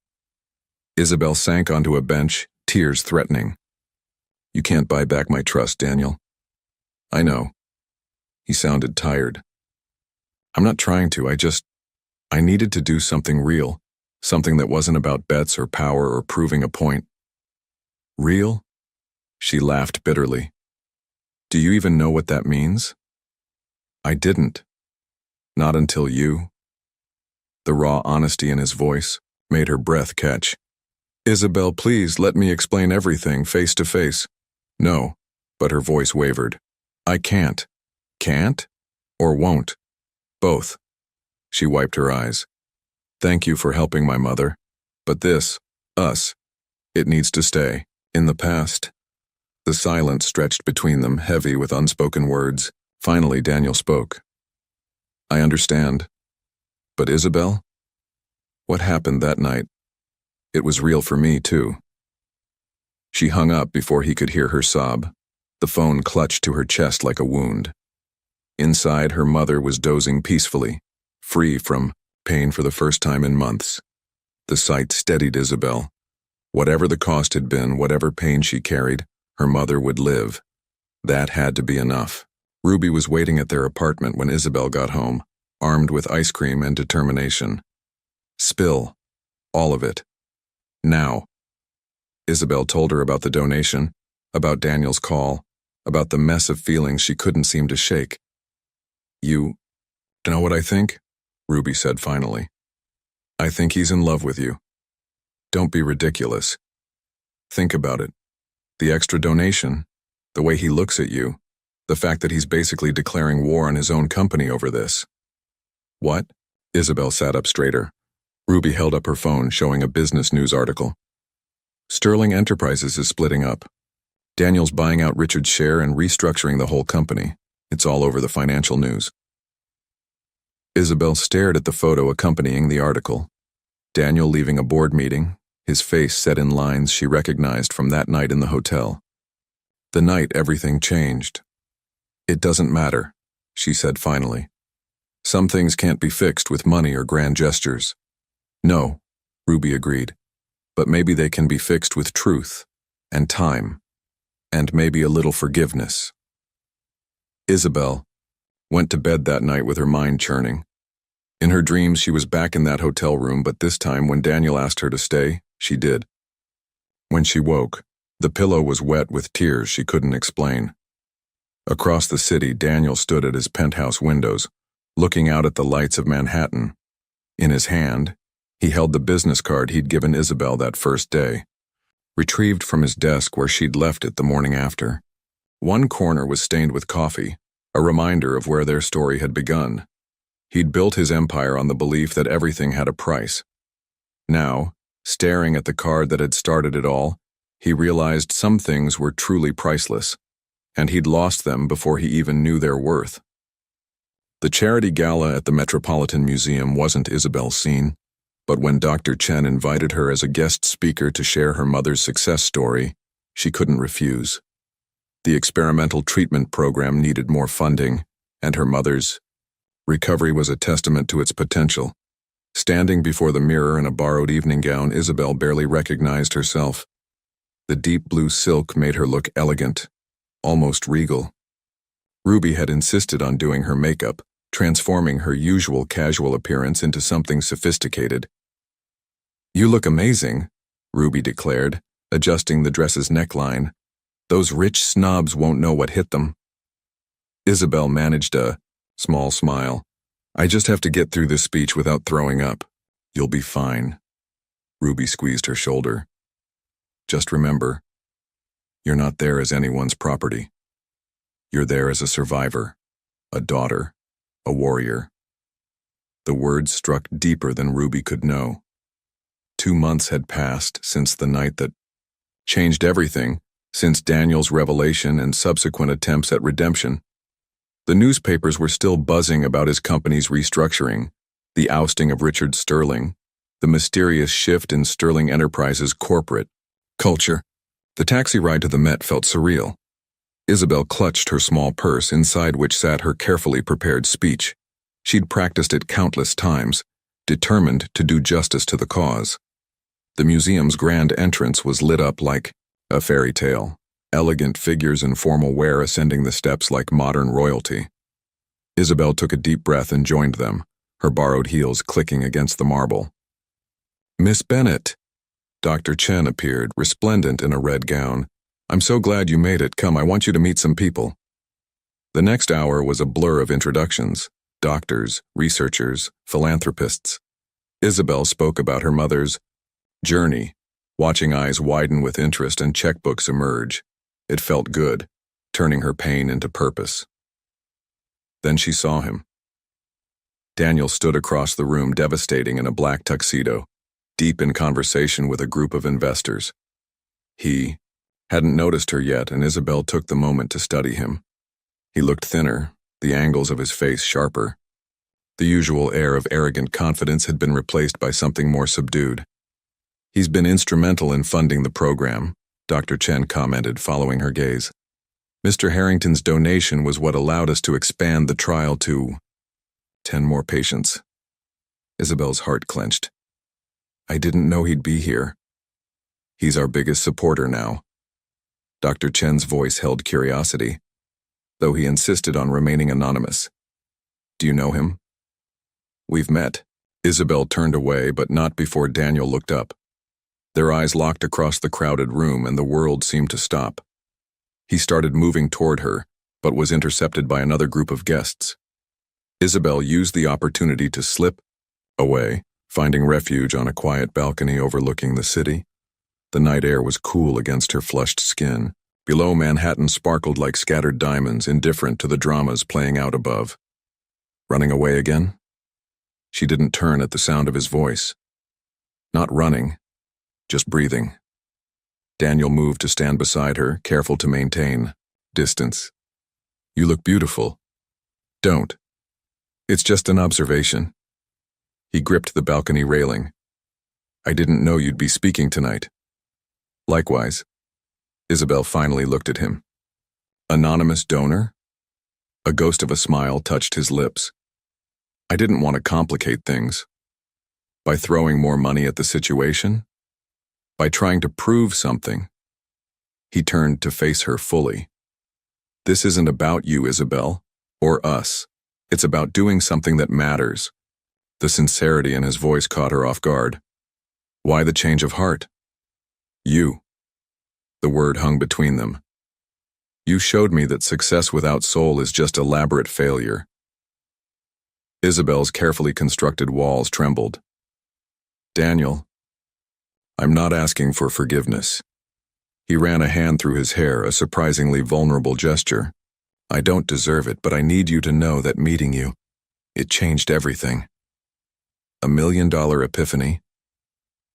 Isabel sank onto a bench, tears threatening. You can't buy back my trust, Daniel. I know. He sounded tired. I'm not trying to, I needed to do something real, something that wasn't about bets or power or proving a point. Real? She laughed bitterly. Do you even know what that means? I didn't. Not until you. The raw honesty in his voice made her breath catch. Isabel, please let me explain everything face to face. No, but her voice wavered. I can't. Can't? Or won't? Both. She wiped her eyes. Thank you for helping my mother. But this, us, it needs to stay. In the past. The silence stretched between them, heavy with unspoken words. Finally, Daniel spoke. I understand. But Isabel? What happened that night? It was real for me, too. She hung up before he could hear her sob. The phone clutched to her chest like a wound. Inside, her mother was dozing peacefully, free from pain for the first time in months. The sight steadied Isabel. Whatever the cost had been, whatever pain she carried, her mother would live. That had to be enough. Ruby was waiting at their apartment when Isabel got home, armed with ice cream and determination. Spill. All of it. Now. Isabel told her about the donation, about Daniel's call, about the mess of feelings she couldn't seem to shake. You know what I think? Ruby said finally. I think he's in love with you. Don't be ridiculous. Think about it. The extra donation, the way he looks at you, the fact that he's basically declaring war on his own company over this. What? Isabel sat up straighter. Ruby held up her phone, showing a business news article. Sterling Enterprises is splitting up. Daniel's buying out Richard's share and restructuring the whole company. It's all over the financial news. Isabel stared at the photo accompanying the article. Daniel leaving a board meeting, his face set in lines she recognized from that night in the hotel. The night everything changed. It doesn't matter, she said finally. Some things can't be fixed with money or grand gestures. No, Ruby agreed, but maybe they can be fixed with truth and time, and maybe a little forgiveness. Isabel went to bed that night with her mind churning. In her dreams, she was back in that hotel room, but this time when Daniel asked her to stay, she did. When she woke, the pillow was wet with tears she couldn't explain. Across the city, Daniel stood at his penthouse windows, looking out at the lights of Manhattan. In his hand, he held the business card he'd given Isabel that first day, retrieved from his desk where she'd left it the morning after. One corner was stained with coffee, a reminder of where their story had begun. He'd built his empire on the belief that everything had a price. Now, staring at the card that had started it all, he realized some things were truly priceless, and he'd lost them before he even knew their worth. The charity gala at the Metropolitan Museum wasn't Isabel's scene, but when Dr. Chen invited her as a guest speaker to share her mother's success story, she couldn't refuse. The experimental treatment program needed more funding, and her mother's recovery was a testament to its potential. Standing before the mirror in a borrowed evening gown, Isabel barely recognized herself. The deep blue silk made her look elegant, almost regal. Ruby had insisted on doing her makeup, transforming her usual casual appearance into something sophisticated. "You look amazing," Ruby declared, adjusting the dress's neckline. "Those rich snobs won't know what hit them." Isabel managed a small smile. "I just have to get through this speech without throwing up. You'll be fine." Ruby squeezed her shoulder. "Just remember, you're not there as anyone's property. You're there as a survivor, a daughter, a warrior." The words struck deeper than Ruby could know. 2 months had passed since the night that changed everything, since Daniel's revelation and subsequent attempts at redemption. The newspapers were still buzzing about his company's restructuring, the ousting of Richard Sterling, the mysterious shift in Sterling Enterprises' corporate culture. The taxi ride to the Met felt surreal. Isabel clutched her small purse, inside which sat her carefully prepared speech. She'd practiced it countless times, determined to do justice to the cause. The museum's grand entrance was lit up like a fairy tale, elegant figures in formal wear ascending the steps like modern royalty. Isabel took a deep breath and joined them, her borrowed heels clicking against the marble. "Miss Bennet." Dr. Chen appeared, resplendent in a red gown. "I'm so glad you made it. Come, I want you to meet some people." The next hour was a blur of introductions: doctors, researchers, philanthropists. Isabel spoke about her mother's journey, watching eyes widen with interest and checkbooks emerge. It felt good, turning her pain into purpose. Then she saw him. Daniel stood across the room, devastating in a black tuxedo, deep in conversation with a group of investors. He hadn't noticed her yet, and Isabel took the moment to study him. He looked thinner, the angles of his face sharper. The usual air of arrogant confidence had been replaced by something more subdued. "He's been instrumental in funding the program," Dr. Chen commented, following her gaze. "Mr. Harrington's donation was what allowed us to expand the trial to 10 more patients." Isabel's heart clenched. "I didn't know he'd be here." "He's our biggest supporter now." Dr. Chen's voice held curiosity, though he insisted on remaining anonymous. "Do you know him?" "We've met." Isabel turned away, but not before Daniel looked up. Their eyes locked across the crowded room, and the world seemed to stop. He started moving toward her, but was intercepted by another group of guests. Isabel used the opportunity to slip away, finding refuge on a quiet balcony overlooking the city. The night air was cool against her flushed skin. Below, Manhattan sparkled like scattered diamonds, indifferent to the dramas playing out above. Running away again? She didn't turn at the sound of his voice. Not running, just breathing. Daniel moved to stand beside her, careful to maintain distance. "You look beautiful." "Don't. It's just an observation." He gripped the balcony railing. "I didn't know you'd be speaking tonight." "Likewise." Isabel finally looked at him. "Anonymous donor?" A ghost of a smile touched his lips. "I didn't want to complicate things. By throwing more money at the situation? By trying to prove something?" He turned to face her fully. "This isn't about you, Isabel, or us. It's about doing something that matters." The sincerity in his voice caught her off guard. "Why the change of heart?" "You." The word hung between them. "You showed me that success without soul is just elaborate failure." Isabel's carefully constructed walls trembled. "Daniel, I'm not asking for forgiveness." He ran a hand through his hair, a surprisingly vulnerable gesture. "I don't deserve it, but I need you to know that meeting you, it changed everything." "$1 million epiphany?"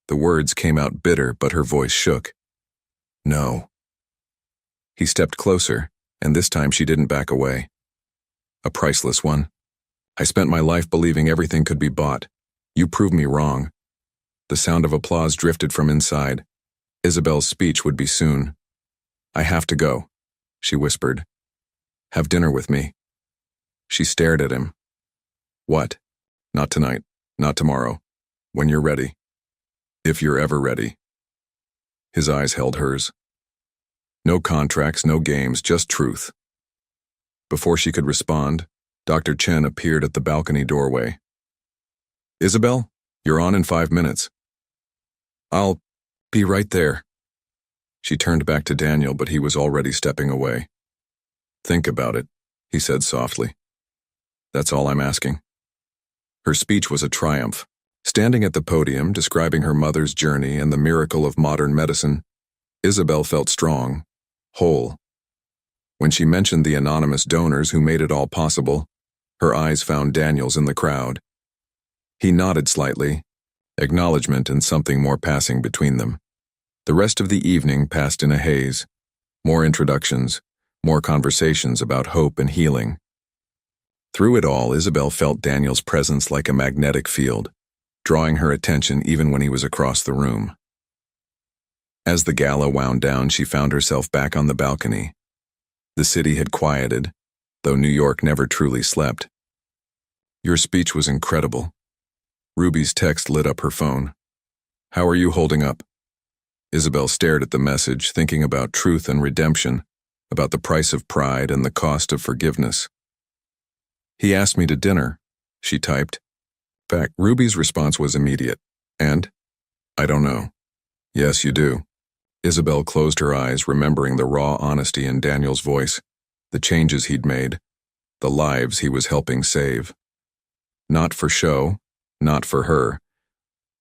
The words came out bitter, but her voice shook. "No." He stepped closer, and this time she didn't back away. "A priceless one. I spent my life believing everything could be bought. You proved me wrong." The sound of applause drifted from inside. Isabel's speech would be soon. "I have to go," she whispered. "Have dinner with me." She stared at him. "What?" "Not tonight. Not tomorrow. When you're ready. If you're ever ready." His eyes held hers. No contracts, no games, just truth. Before she could respond, Dr. Chen appeared at the balcony doorway. "Isabel, you're on in 5 minutes." "I'll be right there." She turned back to Daniel, but he was already stepping away. "Think about it," he said softly. "That's all I'm asking." Her speech was a triumph. Standing at the podium, describing her mother's journey and the miracle of modern medicine, Isabel felt strong, whole. When she mentioned the anonymous donors who made it all possible, her eyes found Daniel's in the crowd. He nodded slightly, acknowledgement and something more passing between them. The rest of the evening passed in a haze. More introductions, more conversations about hope and healing. Through it all, Isabel felt Daniel's presence like a magnetic field, drawing her attention even when he was across the room. As the gala wound down, she found herself back on the balcony. The city had quieted, though New York never truly slept. "Your speech was incredible." Ruby's text lit up her phone. "How are you holding up?" Isabel stared at the message, thinking about truth and redemption, about the price of pride and the cost of forgiveness. "He asked me to dinner," she typed. In fact, Ruby's response was immediate. "And? I don't know." "Yes, you do." Isabel closed her eyes, remembering the raw honesty in Daniel's voice, the changes he'd made, the lives he was helping save. Not for show, not for her,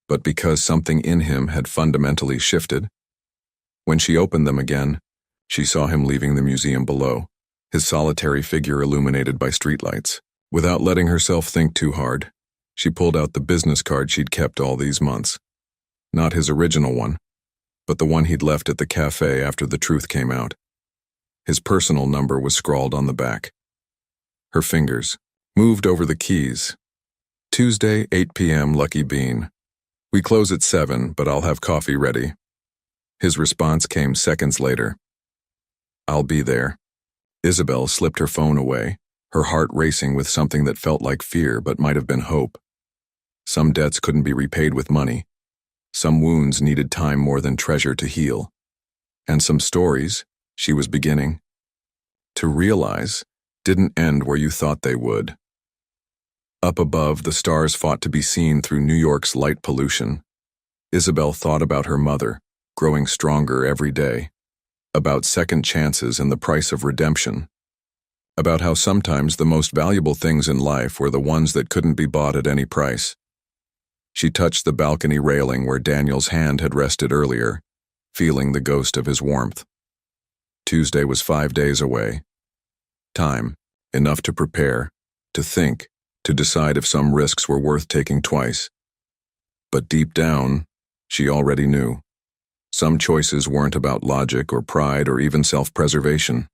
but because something in him had fundamentally shifted. When she opened them again, she saw him leaving the museum below, his solitary figure illuminated by streetlights. Without letting herself think too hard, she pulled out the business card she'd kept all these months. Not his original one, but the one he'd left at the cafe after the truth came out. His personal number was scrawled on the back. Her fingers moved over the keys. "Tuesday, 8 p.m., Lucky Bean. We close at 7, but I'll have coffee ready." His response came seconds later. "I'll be there." Isabel slipped her phone away, her heart racing with something that felt like fear but might have been hope. Some debts couldn't be repaid with money. Some wounds needed time more than treasure to heal. And some stories, she was beginning to realize, didn't end where you thought they would. Up above, the stars fought to be seen through New York's light pollution. Isabel thought about her mother, growing stronger every day, about second chances and the price of redemption, about how sometimes the most valuable things in life were the ones that couldn't be bought at any price. She touched the balcony railing where Daniel's hand had rested earlier, feeling the ghost of his warmth. Tuesday was 5 days away. Time, enough to prepare, to think, to decide if some risks were worth taking twice. But deep down, she already knew. Some choices weren't about logic or pride or even self-preservation.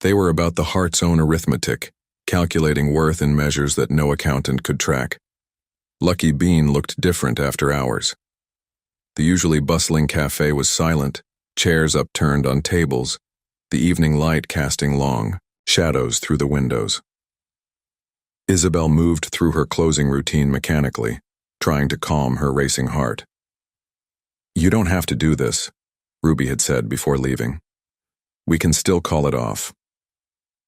They were about the heart's own arithmetic, calculating worth in measures that no accountant could track. Lucky Bean looked different after hours. The usually bustling cafe was silent, chairs upturned on tables, the evening light casting long shadows through the windows. Isabel moved through her closing routine mechanically, trying to calm her racing heart. "You don't have to do this," Ruby had said before leaving. "We can still call it off."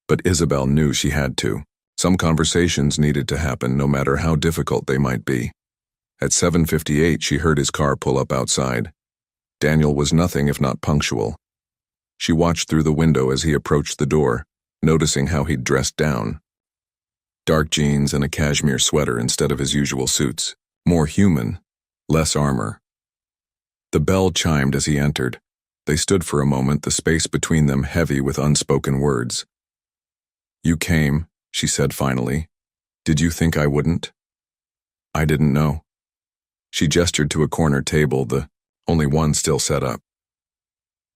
But Isabel knew she had to. Some conversations needed to happen no matter how difficult they might be. At 7:58, she heard his car pull up outside. Daniel was nothing if not punctual. She watched through the window as he approached the door, noticing how he'd dressed down. Dark jeans and a cashmere sweater instead of his usual suits. More human, less armor. The bell chimed as he entered. They stood for a moment, the space between them heavy with unspoken words. "You came," she said finally. "Did you think I wouldn't?" "I didn't know." She gestured to a corner table, the only one still set up.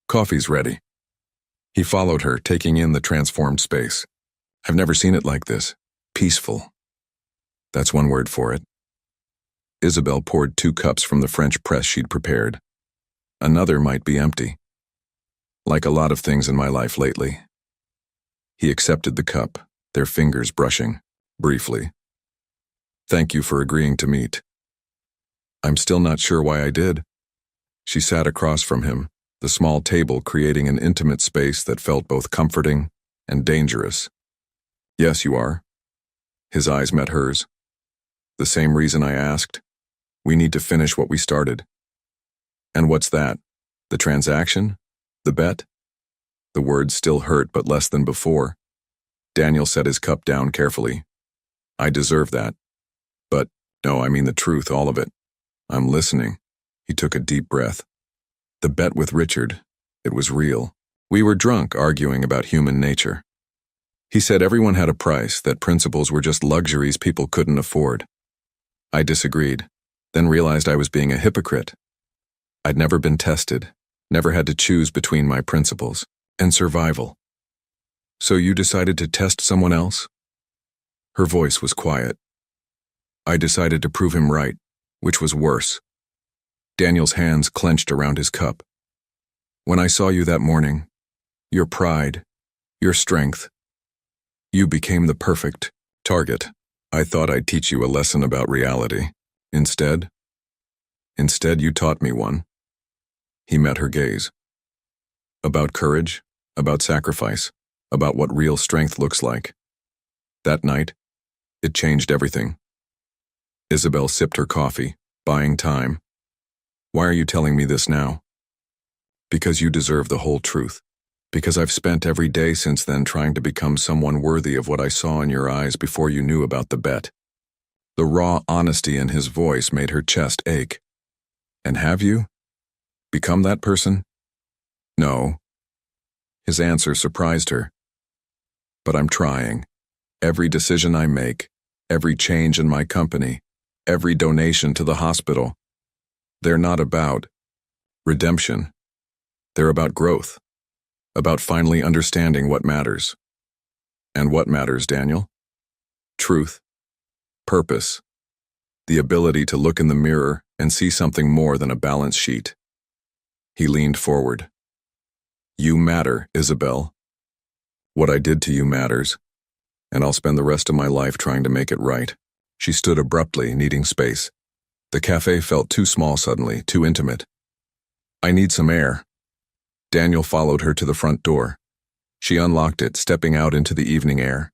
"Coffee's ready." He followed her, taking in the transformed space. "I've never seen it like this. Peaceful." That's one word for it. Isabel poured 2 cups from the French press she'd prepared. Another might be empty. "Like a lot of things in my life lately." He accepted the cup, their fingers brushing, briefly. "Thank you for agreeing to meet." "I'm still not sure why I did." She sat across from him, the small table creating an intimate space that felt both comforting and dangerous. Yes, you are. His eyes met hers. The same reason I asked. We need to finish what we started. And what's that? The transaction? The bet? The words still hurt, but less than before. Daniel set his cup down carefully. I deserve that. But, no, I mean the truth, all of it. I'm listening. He took a deep breath. The bet with Richard, it was real. We were drunk, arguing about human nature. He said everyone had a price, that principles were just luxuries people couldn't afford. I disagreed, then realized I was being a hypocrite. I'd never been tested, never had to choose between my principles and survival. So you decided to test someone else? Her voice was quiet. I decided to prove him right, which was worse. Daniel's hands clenched around his cup. When I saw you that morning, your pride, your strength, you became the perfect target. I thought I'd teach you a lesson about reality. Instead, you taught me one. He met her gaze. About courage, about sacrifice, about what real strength looks like. That night, it changed everything. Isabel sipped her coffee, buying time. Why are you telling me this now? Because you deserve the whole truth. Because I've spent every day since then trying to become someone worthy of what I saw in your eyes before you knew about the bet. The raw honesty in his voice made her chest ache. And have you become that person? No. His answer surprised her. But I'm trying. Every decision I make, every change in my company, every donation to the hospital, they're not about redemption. They're about growth. About finally understanding what matters. And what matters, Daniel? Truth. Purpose. The ability to look in the mirror and see something more than a balance sheet. He leaned forward. You matter, Isabel. What I did to you matters, and I'll spend the rest of my life trying to make it right. She stood abruptly, needing space. The cafe felt too small suddenly, too intimate. I need some air. Daniel followed her to the front door. She unlocked it, stepping out into the evening air.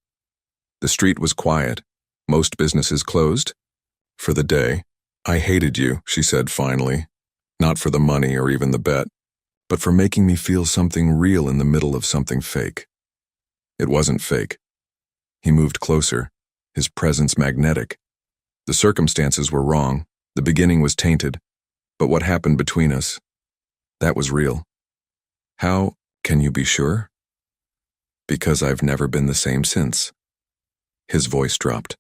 The street was quiet. Most businesses closed. For the day. I hated you, she said finally. Not for the money or even the bet, but for making me feel something real in the middle of something fake. It wasn't fake. He moved closer, his presence magnetic. The circumstances were wrong. The beginning was tainted. But what happened between us, that was real. How can you be sure? Because I've never been the same since. His voice dropped.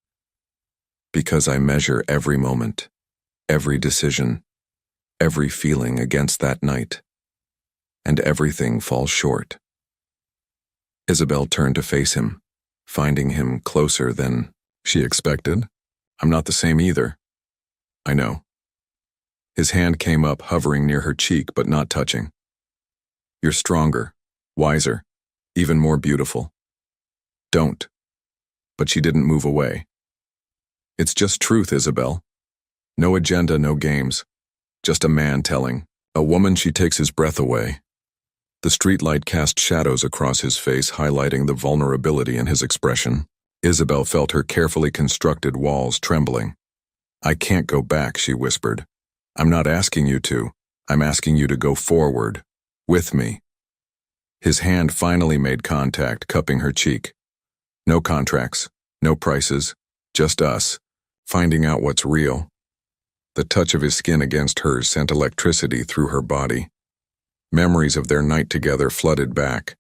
Because I measure every moment, every decision, every feeling against that night, and everything falls short. Isabel turned to face him, finding him closer than she expected. I'm not the same either. I know. His hand came up, hovering near her cheek but not touching. You're stronger, wiser, even more beautiful. Don't. But she didn't move away. It's just truth, Isabel. No agenda, no games. Just a man telling. A woman, she takes his breath away. The streetlight cast shadows across his face, highlighting the vulnerability in his expression. Isabel felt her carefully constructed walls trembling. I can't go back, she whispered. I'm not asking you to. I'm asking you to go forward. With me. His hand finally made contact, cupping her cheek. No contracts, no prices, just us, finding out what's real. The touch of his skin against hers sent electricity through her body. Memories of their night together flooded back.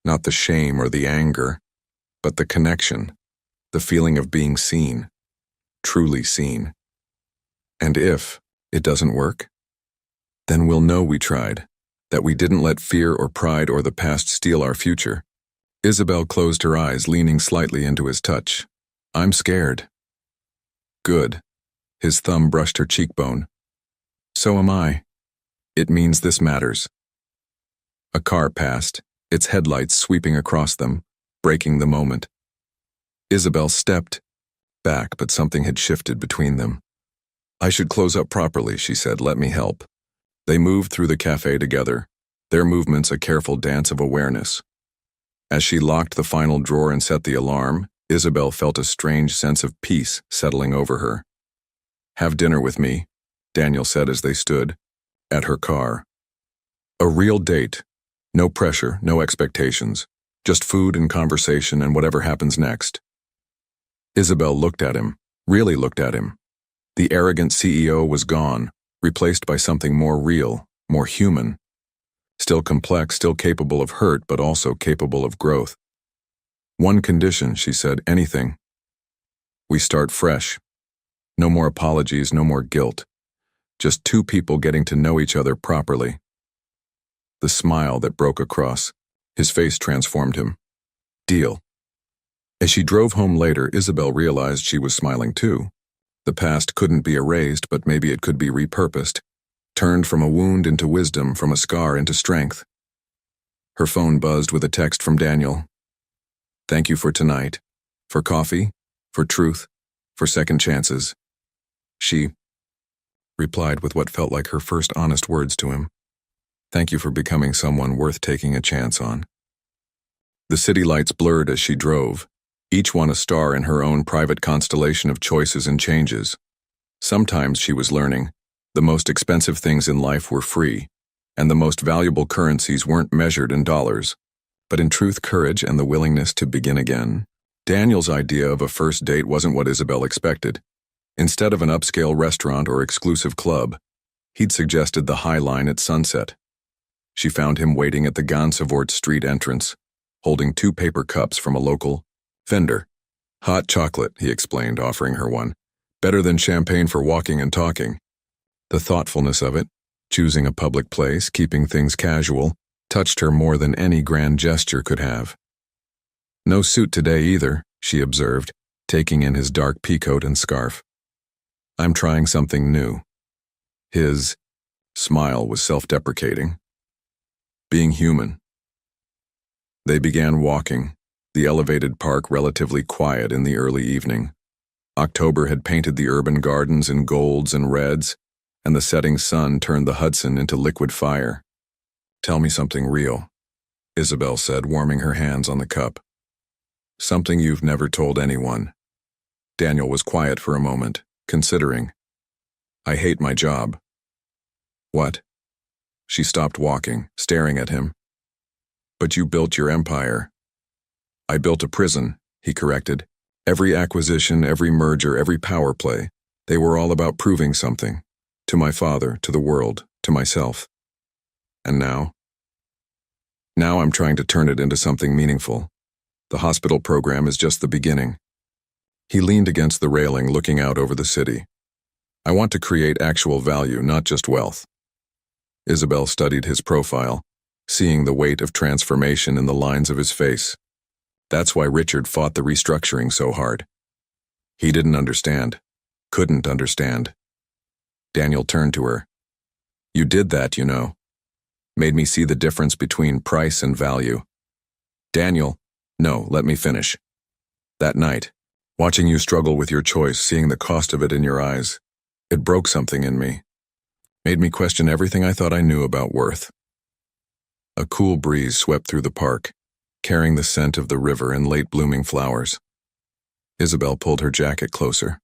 Not the shame or the anger, but the connection, the feeling of being seen, truly seen. And if it doesn't work, then we'll know we tried. That we didn't let fear or pride or the past steal our future. Isabel closed her eyes, leaning slightly into his touch. I'm scared. Good. His thumb brushed her cheekbone. So am I. It means this matters. A car passed, its headlights sweeping across them, breaking the moment. Isabel stepped back, but something had shifted between them. I should close up properly, she said. Let me help. They moved through the cafe together, their movements a careful dance of awareness. As she locked the final drawer and set the alarm, Isabel felt a strange sense of peace settling over her. "Have dinner with me," Daniel said as they stood at her car. A real date. No pressure, no expectations. Just food and conversation and whatever happens next. Isabel looked at him, really looked at him. The arrogant CEO was gone, replaced by something more real, more human. Still complex, still capable of hurt, but also capable of growth. "One condition," she said, "anything. We start fresh. No more apologies, no more guilt. Just two people getting to know each other properly." The smile that broke across his face transformed him. "Deal." As she drove home later, Isabel realized she was smiling too. The past couldn't be erased, but maybe it could be repurposed, turned from a wound into wisdom, from a scar into strength. Her phone buzzed with a text from Daniel. "Thank you for tonight. For coffee, for truth, for second chances." She replied with what felt like her first honest words to him. "Thank you for becoming someone worth taking a chance on." The city lights blurred as she drove, each one a star in her own private constellation of choices and changes. Sometimes, she was learning, the most expensive things in life were free, and the most valuable currencies weren't measured in dollars, but in truth, courage, and the willingness to begin again. Daniel's idea of a first date wasn't what Isabel expected. Instead of an upscale restaurant or exclusive club, he'd suggested the High Line at sunset. She found him waiting at the Gansevoort Street entrance, holding 2 paper cups from a local vendor. "Hot chocolate," he explained, offering her one. "Better than champagne for walking and talking." The thoughtfulness of it, choosing a public place, keeping things casual, touched her more than any grand gesture could have. "No suit today either," she observed, taking in his dark peacoat and scarf. "I'm trying something new." His smile was self-deprecating. Being human. They began walking, the elevated park relatively quiet in the early evening. October had painted the urban gardens in golds and reds, and the setting sun turned the Hudson into liquid fire. "Tell me something real," Isabel said, warming her hands on the cup. "Something you've never told anyone." Daniel was quiet for a moment, considering. "I hate my job." "What?" She stopped walking, staring at him. "But you built your empire." "I built a prison," he corrected. "Every acquisition, every merger, every power play, they were all about proving something. To my father, to the world, to myself. And now? Now I'm trying to turn it into something meaningful. The hospital program is just the beginning." He leaned against the railing, looking out over the city. "I want to create actual value, not just wealth." Isabel studied his profile, seeing the weight of transformation in the lines of his face. That's why Richard fought the restructuring so hard. He didn't understand. Couldn't understand. Daniel turned to her. "You did that, you know. Made me see the difference between price and value." "Daniel, no, let me finish. That night, watching you struggle with your choice, seeing the cost of it in your eyes, it broke something in me. Made me question everything I thought I knew about worth." A cool breeze swept through the park, carrying the scent of the river and late-blooming flowers. Isabel pulled her jacket closer.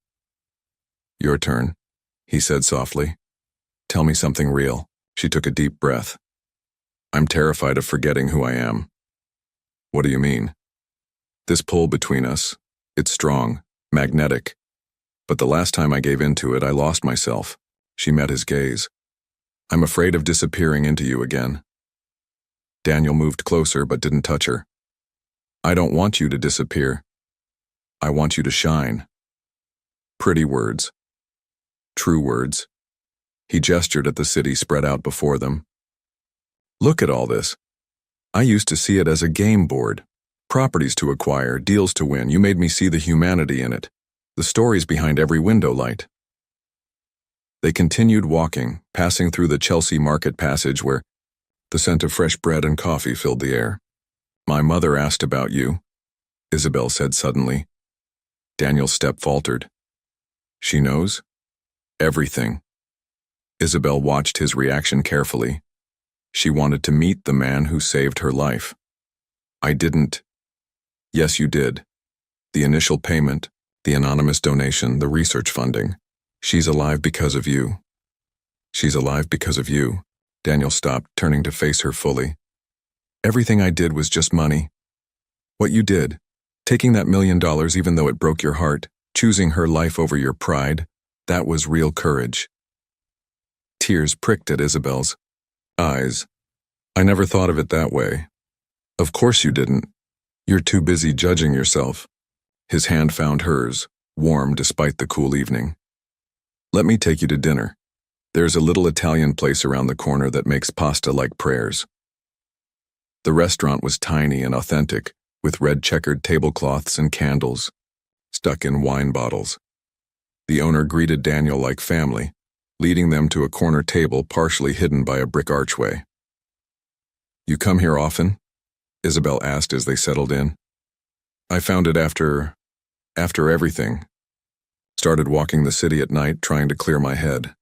"Your turn," he said softly. "Tell me something real." She took a deep breath. "I'm terrified of forgetting who I am." "What do you mean?" "This pull between us, it's strong, magnetic. But the last time I gave into it, I lost myself." She met his gaze. "I'm afraid of disappearing into you again." Daniel moved closer but didn't touch her. "I don't want you to disappear. I want you to shine." Pretty words. True words. He gestured at the city spread out before them. "Look at all this. I used to see it as a game board. Properties to acquire, deals to win. You made me see the humanity in it. The stories behind every window light." They continued walking, passing through the Chelsea Market passage where the scent of fresh bread and coffee filled the air. "My mother asked about you," Isabel said suddenly. Daniel's step faltered. "She knows?" "Everything." Isabel watched his reaction carefully. She wanted to meet the man who saved her life. I didn't. Yes, you did. The initial payment, the anonymous donation, the research funding. She's alive because of you. She's alive because of you. Daniel stopped, turning to face her fully. Everything I did was just money. What you did, taking that $1 million even though it broke your heart, choosing her life over your pride, that was real courage. Tears pricked at Isabel's eyes. I never thought of it that way. Of course you didn't. You're too busy judging yourself. His hand found hers, warm despite the cool evening. Let me take you to dinner. There's a little Italian place around the corner that makes pasta like prayers. The restaurant was tiny and authentic, with red checkered tablecloths and candles, stuck in wine bottles. The owner greeted Daniel like family, leading them to a corner table partially hidden by a brick archway. You come here often? Isabel asked as they settled in. I found it after everything. Started walking the city at night, trying to clear my head.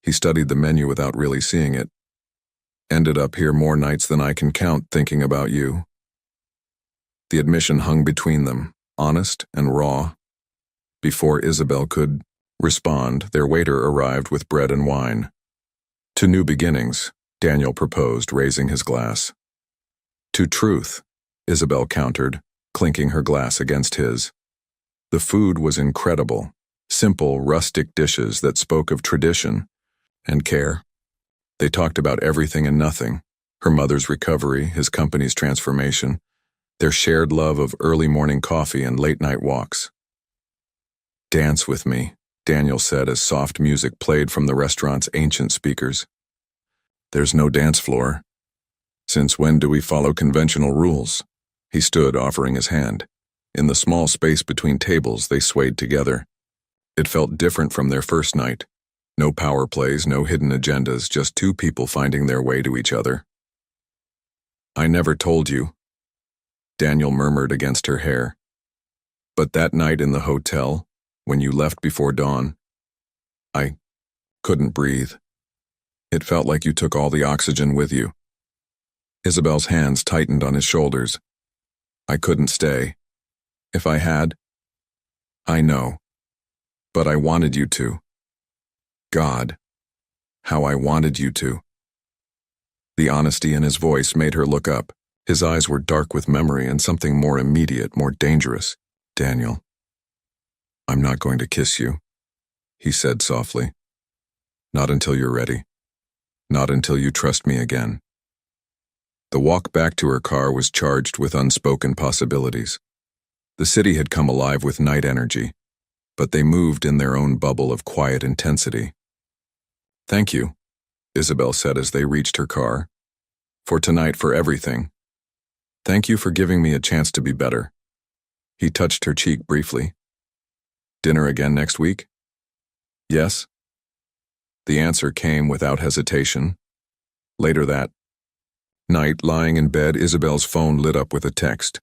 He studied the menu without really seeing it. Ended up here more nights than I can count thinking about you. The admission hung between them, honest and raw. Before Isabel could respond, their waiter arrived with bread and wine. To new beginnings, Daniel proposed, raising his glass. To truth, Isabel countered, clinking her glass against his. The food was incredible, simple, rustic dishes that spoke of tradition and care. They talked about everything and nothing, her mother's recovery, his company's transformation, their shared love of early morning coffee and late-night walks. Dance with me, Daniel said as soft music played from the restaurant's ancient speakers. There's no dance floor. Since when do we follow conventional rules? He stood, offering his hand. In the small space between tables, they swayed together. It felt different from their first night. No power plays, no hidden agendas, just two people finding their way to each other. I never told you, Daniel murmured against her hair. But that night in the hotel, when you left before dawn, I couldn't breathe. It felt like you took all the oxygen with you. Isabel's hands tightened on his shoulders. I couldn't stay. If I had, I know. But I wanted you to. God, how I wanted you to. The honesty in his voice made her look up. His eyes were dark with memory and something more immediate, more dangerous. Daniel, I'm not going to kiss you, he said softly. Not until you're ready. Not until you trust me again. The walk back to her car was charged with unspoken possibilities. The city had come alive with night energy, but they moved in their own bubble of quiet intensity. Thank you, Isabel said as they reached her car. For tonight, for everything. Thank you for giving me a chance to be better. He touched her cheek briefly. Dinner again next week? Yes. The answer came without hesitation. Later that night, lying in bed, Isabel's phone lit up with a text.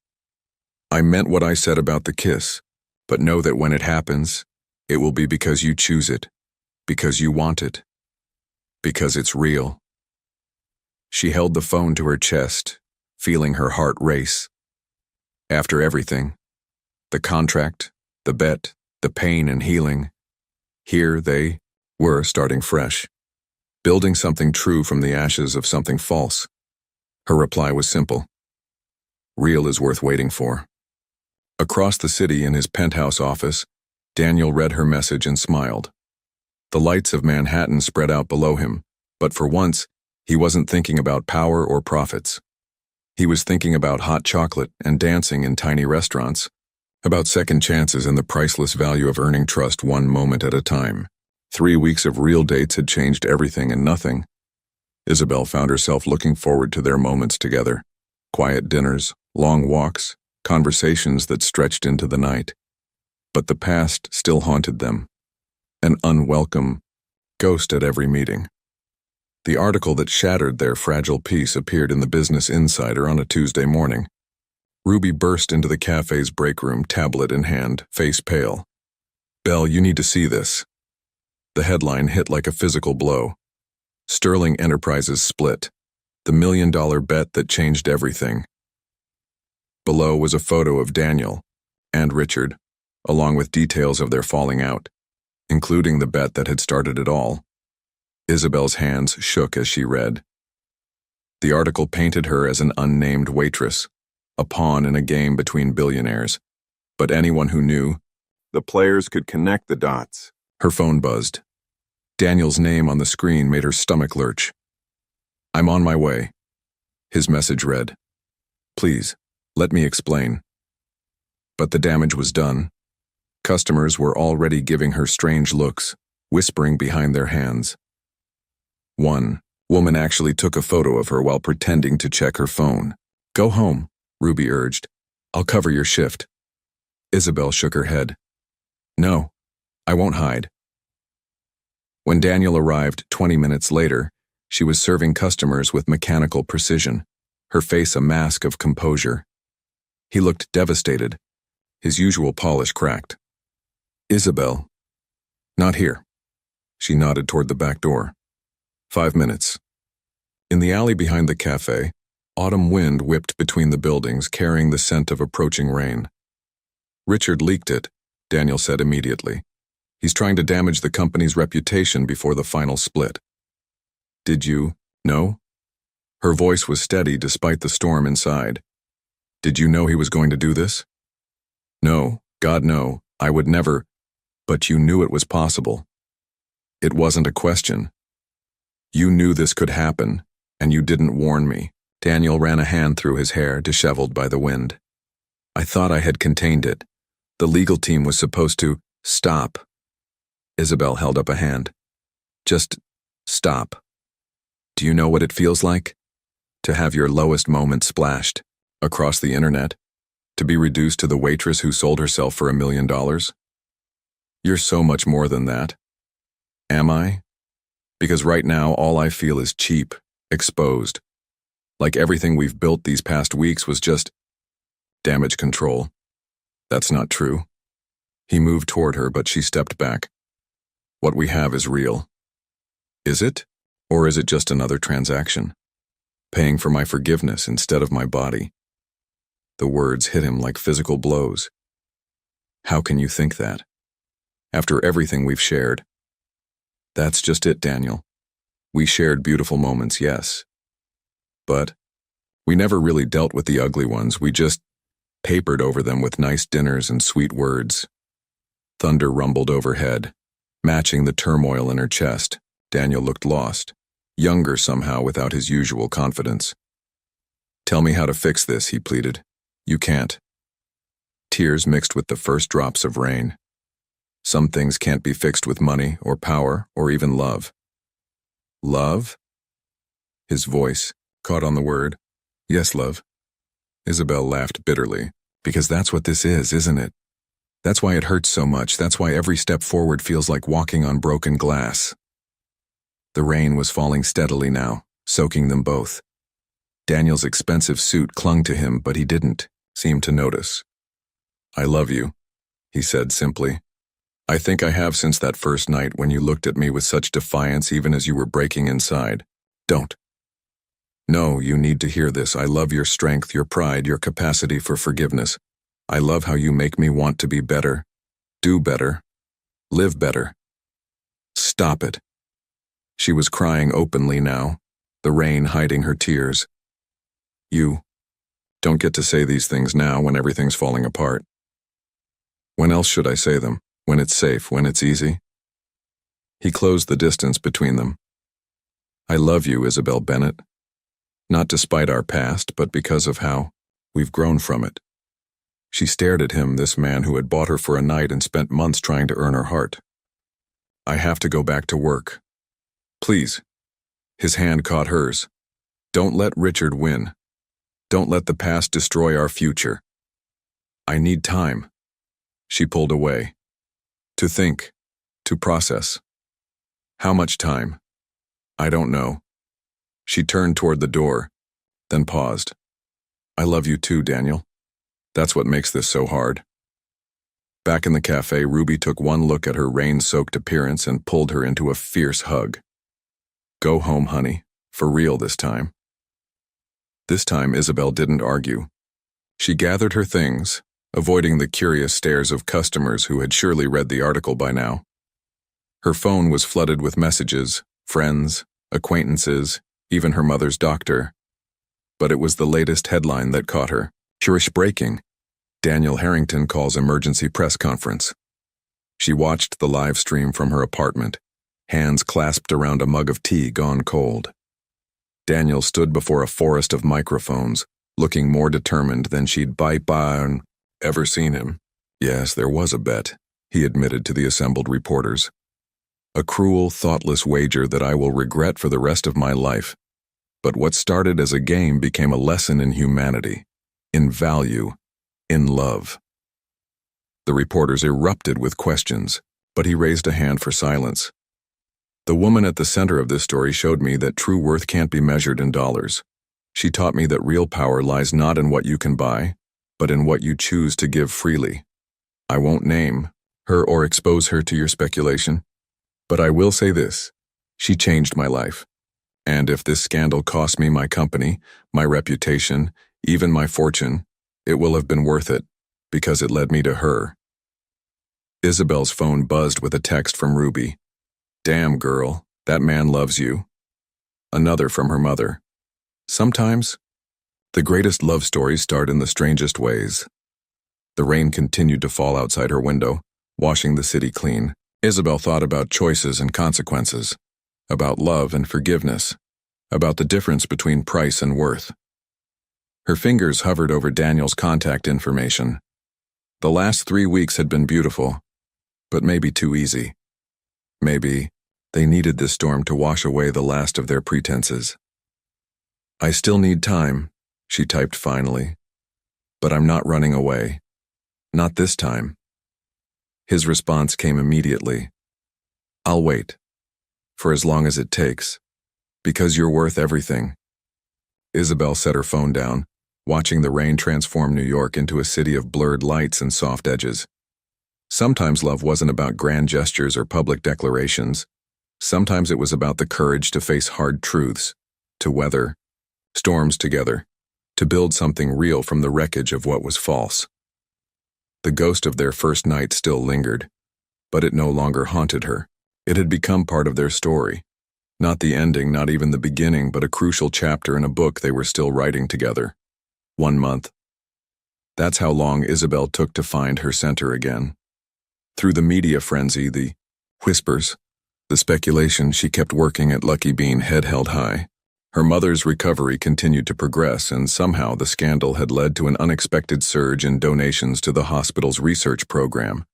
I meant what I said about the kiss, but know that when it happens, it will be because you choose it, because you want it, because it's real. She held the phone to her chest, feeling her heart race. After everything, the contract, the bet, the pain and healing, here they were starting fresh, building something true from the ashes of something false. Her reply was simple. Real is worth waiting for. Across the city in his penthouse office, Daniel read her message and smiled. The lights of Manhattan spread out below him, but for once, he wasn't thinking about power or profits. He was thinking about hot chocolate and dancing in tiny restaurants, about second chances and the priceless value of earning trust one moment at a time. 3 weeks of real dates had changed everything and nothing. Isabel found herself looking forward to their moments together. Quiet dinners, long walks, conversations that stretched into the night. But the past still haunted them. An unwelcome ghost at every meeting. The article that shattered their fragile peace appeared in the Business Insider on a Tuesday morning. Ruby burst into the cafe's break room, tablet in hand, face pale. Belle, you need to see this. The headline hit like a physical blow. Sterling Enterprises split. The $1 million bet that changed everything. Below was a photo of Daniel and Richard, along with details of their falling out, including the bet that had started it all. Isabel's hands shook as she read. The article painted her as an unnamed waitress, a pawn in a game between billionaires. But anyone who knew, the players could connect the dots. Her phone buzzed. Daniel's name on the screen made her stomach lurch. "I'm on my way." His message read, "Please, let me explain." But the damage was done. Customers were already giving her strange looks, whispering behind their hands. One woman actually took a photo of her while pretending to check her phone. "Go home," Ruby urged. "I'll cover your shift." Isabel shook her head. "No, I won't hide." When Daniel arrived 20 minutes later, she was serving customers with mechanical precision, her face a mask of composure. He looked devastated, his usual polish cracked. "Isabel." "Not here." She nodded toward the back door. 5 minutes. In the alley behind the cafe, autumn wind whipped between the buildings, carrying the scent of approaching rain. "Richard leaked it," Daniel said immediately. "He's trying to damage the company's reputation before the final split." "Did you know?" Her voice was steady despite the storm inside. "Did you know he was going to do this?" "No, God no, I would never." "But you knew it was possible." "It wasn't a question. You knew this could happen, and you didn't warn me." Daniel ran a hand through his hair, disheveled by the wind. "I thought I had contained it. The legal team was supposed to stop." Isabel held up a hand. "Just stop. Do you know what it feels like? To have your lowest moment splashed across the internet? To be reduced to the waitress who sold herself for $1 million? You're so much more than that." "Am I? Because right now all I feel is cheap, exposed. Like everything we've built these past weeks was just damage control." "That's not true." He moved toward her, but she stepped back. "What we have is real." "Is it? Or is it just another transaction? Paying for my forgiveness instead of my body?" The words hit him like physical blows. "How can you think that? After everything we've shared?" "That's just it, Daniel. We shared beautiful moments, yes. But we never really dealt with the ugly ones. We just papered over them with nice dinners and sweet words." Thunder rumbled overhead, matching the turmoil in her chest. Daniel looked lost, younger somehow without his usual confidence. "Tell me how to fix this," he pleaded. "You can't." Tears mixed with the first drops of rain. Some things can't be fixed with money or power or even love. "Love?" His voice caught on the word. "Yes, love." Isabel laughed bitterly. "Because that's what this is, isn't it? That's why it hurts so much. That's why every step forward feels like walking on broken glass." The rain was falling steadily now, soaking them both. Daniel's expensive suit clung to him, but he didn't seem to notice. "I love you," he said simply. "I think I have since that first night when you looked at me with such defiance even as you were breaking inside. Don't. No, you need to hear this. I love your strength, your pride, your capacity for forgiveness. I love how you make me want to be better, do better, live better." "Stop it." She was crying openly now, the rain hiding her tears. "You don't get to say these things now when everything's falling apart." "When else should I say them? When it's safe, when it's easy?" He closed the distance between them. "I love you, Isabel Bennett. Not despite our past, but because of how we've grown from it." She stared at him, this man who had bought her for a night and spent months trying to earn her heart. "I have to go back to work. Please." His hand caught hers. "Don't let Richard win. Don't let the past destroy our future. I need time." She pulled away. "To think. To process." "How much time?" "I don't know." She turned toward the door, then paused. "I love you too, Daniel. That's what makes this so hard." Back in the cafe, Ruby took one look at her rain-soaked appearance and pulled her into a fierce hug. "Go home, honey. For real this time." This time, Isabel didn't argue. She gathered her things, avoiding the curious stares of customers who had surely read the article by now. Her phone was flooded with messages, friends, acquaintances, even her mother's doctor. But it was the latest headline that caught her. Curious breaking. Daniel Harrington calls emergency press conference. She watched the live stream from her apartment, hands clasped around a mug of tea gone cold. Daniel stood before a forest of microphones, looking more determined than she'd ever seen him. Yes, there was a bet, he admitted to the assembled reporters. A cruel, thoughtless wager that I will regret for the rest of my life. But what started as a game became a lesson in humanity, in value, in love. The reporters erupted with questions, but he raised a hand for silence. The woman at the center of this story showed me that true worth can't be measured in dollars. She taught me that real power lies not in what you can buy, but in what you choose to give freely. I won't name her or expose her to your speculation, but I will say this: she changed my life. And if this scandal cost me my company, my reputation, even my fortune, it will have been worth it, because it led me to her. Isabel's phone buzzed with a text from Ruby. Damn, girl, that man loves you. Another from her mother. Sometimes, the greatest love stories start in the strangest ways. The rain continued to fall outside her window, washing the city clean. Isabel thought about choices and consequences, about love and forgiveness, about the difference between price and worth. Her fingers hovered over Daniel's contact information. The last 3 weeks had been beautiful, but maybe too easy. Maybe they needed this storm to wash away the last of their pretenses. I still need time, she typed finally, but I'm not running away. Not this time. His response came immediately. I'll wait. For as long as it takes. Because you're worth everything. Isabel set her phone down, watching the rain transform New York into a city of blurred lights and soft edges. Sometimes love wasn't about grand gestures or public declarations. Sometimes it was about the courage to face hard truths, to weather storms together, to build something real from the wreckage of what was false. The ghost of their first night still lingered, but it no longer haunted her. It had become part of their story. Not the ending, not even the beginning, but a crucial chapter in a book they were still writing together. 1 month. That's how long Isabel took to find her center again. Through the media frenzy, the whispers, the speculation, she kept working at Lucky Bean, head held high. Her mother's recovery continued to progress, and somehow the scandal had led to an unexpected surge in donations to the hospital's research program.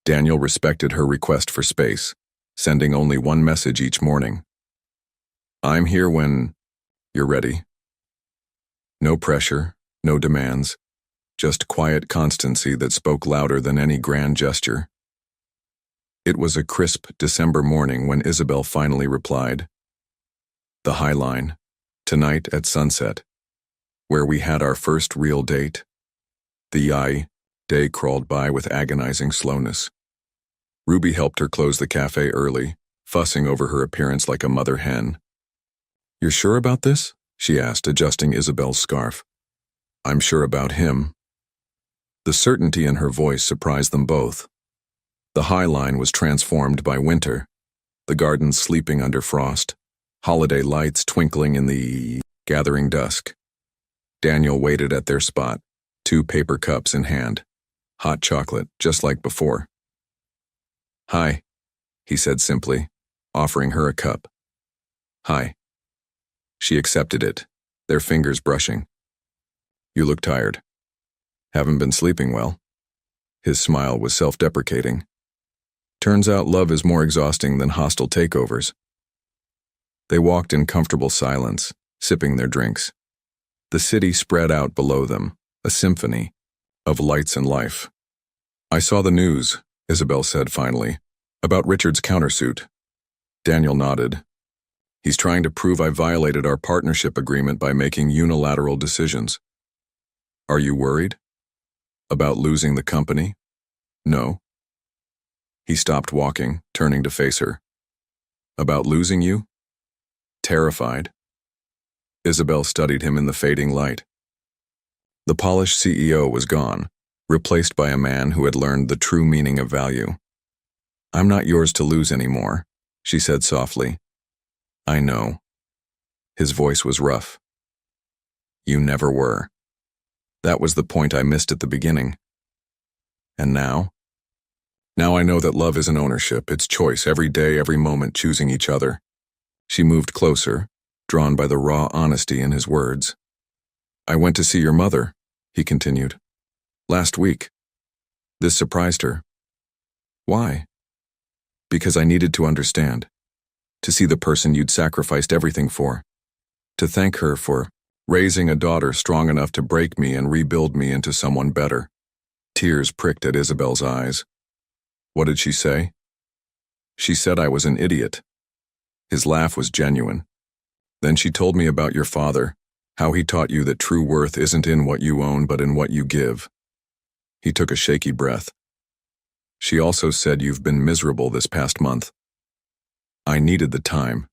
Daniel respected her request for space, sending only one message each morning. I'm here when you're ready. No pressure, no demands, just quiet constancy that spoke louder than any grand gesture. It was a crisp December morning when Isabel finally replied. The High Line, tonight at sunset, where we had our first real date. The day crawled by with agonizing slowness. Ruby helped her close the cafe early, fussing over her appearance like a mother hen. You're sure about this? She asked, adjusting Isabel's scarf. I'm sure about him. The certainty in her voice surprised them both. The High Line was transformed by winter, the gardens sleeping under frost, holiday lights twinkling in the gathering dusk. Daniel waited at their spot, 2 paper cups in hand, hot chocolate, just like before. Hi, he said simply, offering her a cup. Hi. She accepted it, their fingers brushing. You look tired. Haven't been sleeping well. His smile was self-deprecating. Turns out love is more exhausting than hostile takeovers. They walked in comfortable silence, sipping their drinks. The city spread out below them, a symphony of lights and life. I saw the news, Isabel said finally, about Richard's countersuit. Daniel nodded. He's trying to prove I violated our partnership agreement by making unilateral decisions. Are you worried? About losing the company? No. He stopped walking, turning to face her. About losing you? Terrified. Isabel studied him in the fading light. The polished CEO was gone, replaced by a man who had learned the true meaning of value. "I'm not yours to lose anymore," she said softly. "I know." His voice was rough. "You never were. That was the point I missed at the beginning. And now? Now I know that love isn't ownership, it's choice, every day, every moment, choosing each other." She moved closer, drawn by the raw honesty in his words. "I went to see your mother," he continued. "Last week." This surprised her. "Why?" "Because I needed to understand. To see the person you'd sacrificed everything for. To thank her for raising a daughter strong enough to break me and rebuild me into someone better." Tears pricked at Isabel's eyes. "What did she say?" "She said I was an idiot." His laugh was genuine. "Then she told me about your father, how he taught you that true worth isn't in what you own but in what you give." He took a shaky breath. "She also said you've been miserable this past month." "I needed the time."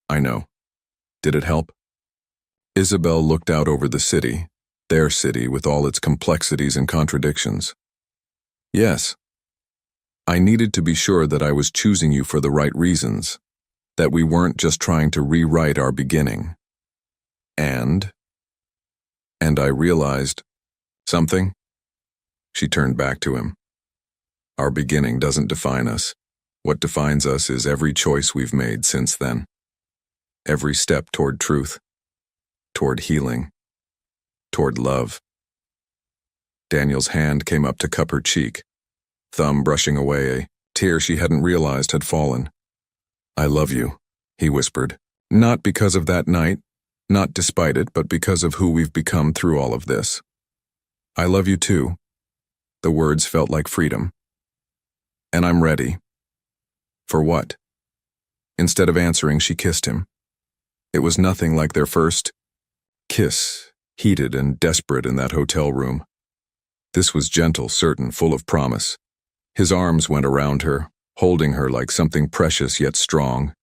"I know. Did it help?" Isabel looked out over the city, their city with all its complexities and contradictions. "Yes. I needed to be sure that I was choosing you for the right reasons, that we weren't just trying to rewrite our beginning. And I realized something." She turned back to him. "Our beginning doesn't define us. What defines us is every choice we've made since then. Every step toward truth, toward healing, toward love." Daniel's hand came up to cup her cheek, thumb brushing away a tear she hadn't realized had fallen. "I love you," he whispered. "Not because of that night, not despite it, but because of who we've become through all of this. I love you too." The words felt like freedom. "And I'm ready." "For what?" Instead of answering, she kissed him. It was nothing like their first kiss, heated and desperate in that hotel room. This was gentle, certain, full of promise. His arms went around her, holding her like something precious yet strong.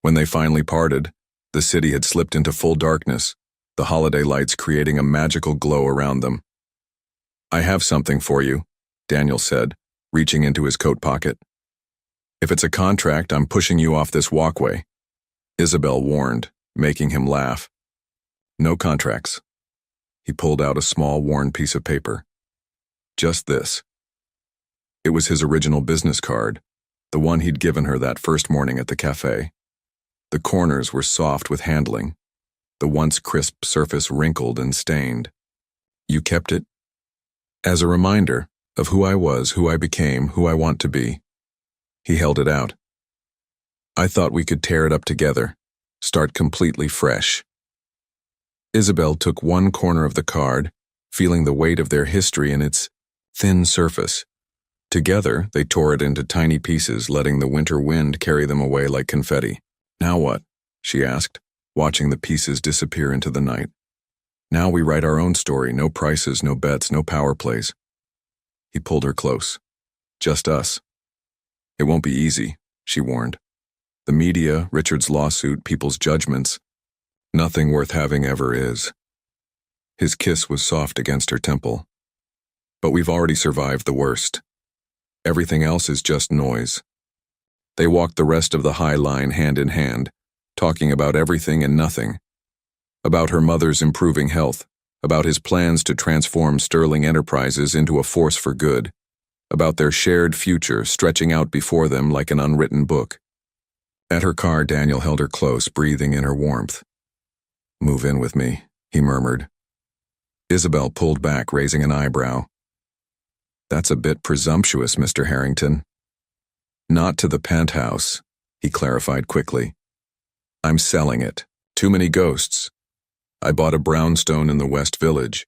When they finally parted, the city had slipped into full darkness, the holiday lights creating a magical glow around them. "I have something for you," Daniel said, reaching into his coat pocket. "If it's a contract, I'm pushing you off this walkway," Isabel warned, making him laugh. "No contracts." He pulled out a small, worn piece of paper. "Just this." It was his original business card, the one he'd given her that first morning at the cafe. The corners were soft with handling, the once crisp surface wrinkled and stained. "You kept it?" "As a reminder of who I was, who I became, who I want to be." He held it out. "I thought we could tear it up together, start completely fresh." Isabel took one corner of the card, feeling the weight of their history in its thin surface. Together, they tore it into tiny pieces, letting the winter wind carry them away like confetti. "Now what?" she asked, watching the pieces disappear into the night. "Now we write our own story, no prices, no bets, no power plays." He pulled her close. "Just us." "It won't be easy," she warned. "The media, Richard's lawsuit, people's judgments. Nothing worth having ever is." His kiss was soft against her temple. "But we've already survived the worst. Everything else is just noise." They walked the rest of the High Line hand in hand, talking about everything and nothing. About her mother's improving health, about his plans to transform Sterling Enterprises into a force for good, about their shared future stretching out before them like an unwritten book. At her car, Daniel held her close, breathing in her warmth. "Move in with me," he murmured. Isabel pulled back, raising an eyebrow. "That's a bit presumptuous, Mr. Harrington." "Not to the penthouse," he clarified quickly. "I'm selling it. Too many ghosts. I bought a brownstone in the West Village.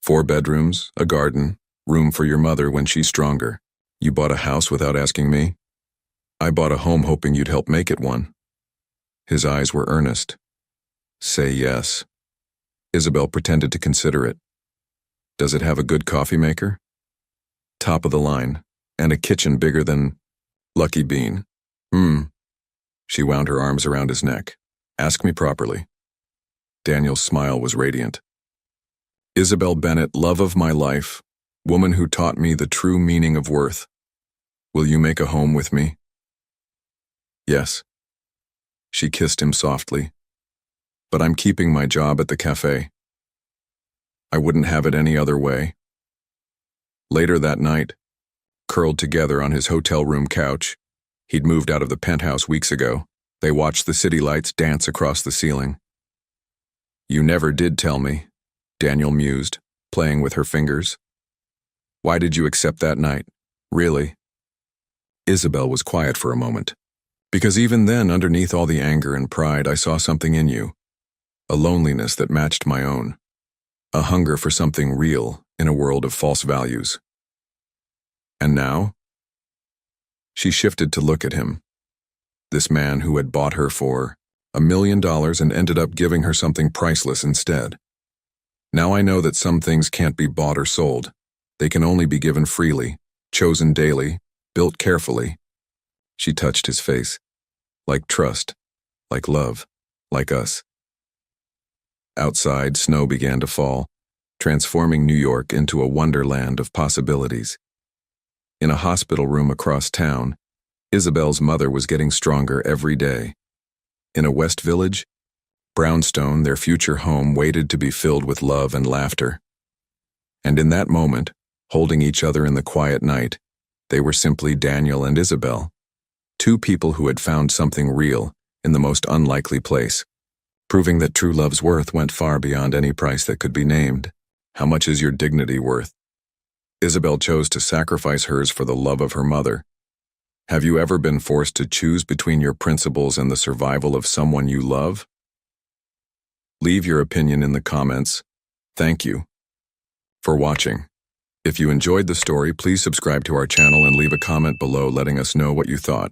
4 bedrooms, a garden, room for your mother when she's stronger. You bought a house without asking me? I bought a home hoping you'd help make it one." His eyes were earnest. "Say yes." Isabel pretended to consider it. "Does it have a good coffee maker?" "Top of the line, and a kitchen bigger than Lucky Bean." She wound her arms around his neck. "Ask me properly." Daniel's smile was radiant. Isabel Bennett, love of my life, woman who taught me the true meaning of worth. Will you make a home with me? Yes. She kissed him softly. But I'm keeping my job at the cafe. I wouldn't have it any other way. Later that night, curled together on his hotel room couch, he'd moved out of the penthouse weeks ago, they watched the city lights dance across the ceiling. You never did tell me, Daniel mused, playing with her fingers. Why did you accept that night? Really? Isabel was quiet for a moment. Because even then, underneath all the anger and pride, I saw something in you. A loneliness that matched my own. A hunger for something real in a world of false values. And now? She shifted to look at him. This man who had bought her for $1 million and ended up giving her something priceless instead. Now I know that some things can't be bought or sold. They can only be given freely, chosen daily, built carefully. She touched his face. Like trust, like love, like us. Outside, snow began to fall, transforming New York into a wonderland of possibilities. In a hospital room across town, Isabel's mother was getting stronger every day. In a West Village, Brownstone, their future home, waited to be filled with love and laughter. And in that moment, holding each other in the quiet night, they were simply Daniel and Isabel, two people who had found something real in the most unlikely place, proving that true love's worth went far beyond any price that could be named. How much is your dignity worth? Isabel chose to sacrifice hers for the love of her mother. Have you ever been forced to choose between your principles and the survival of someone you love? Leave your opinion in the comments. Thank you for watching. If you enjoyed the story, please subscribe to our channel and leave a comment below letting us know what you thought.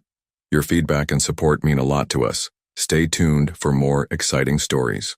Your feedback and support mean a lot to us. Stay tuned for more exciting stories.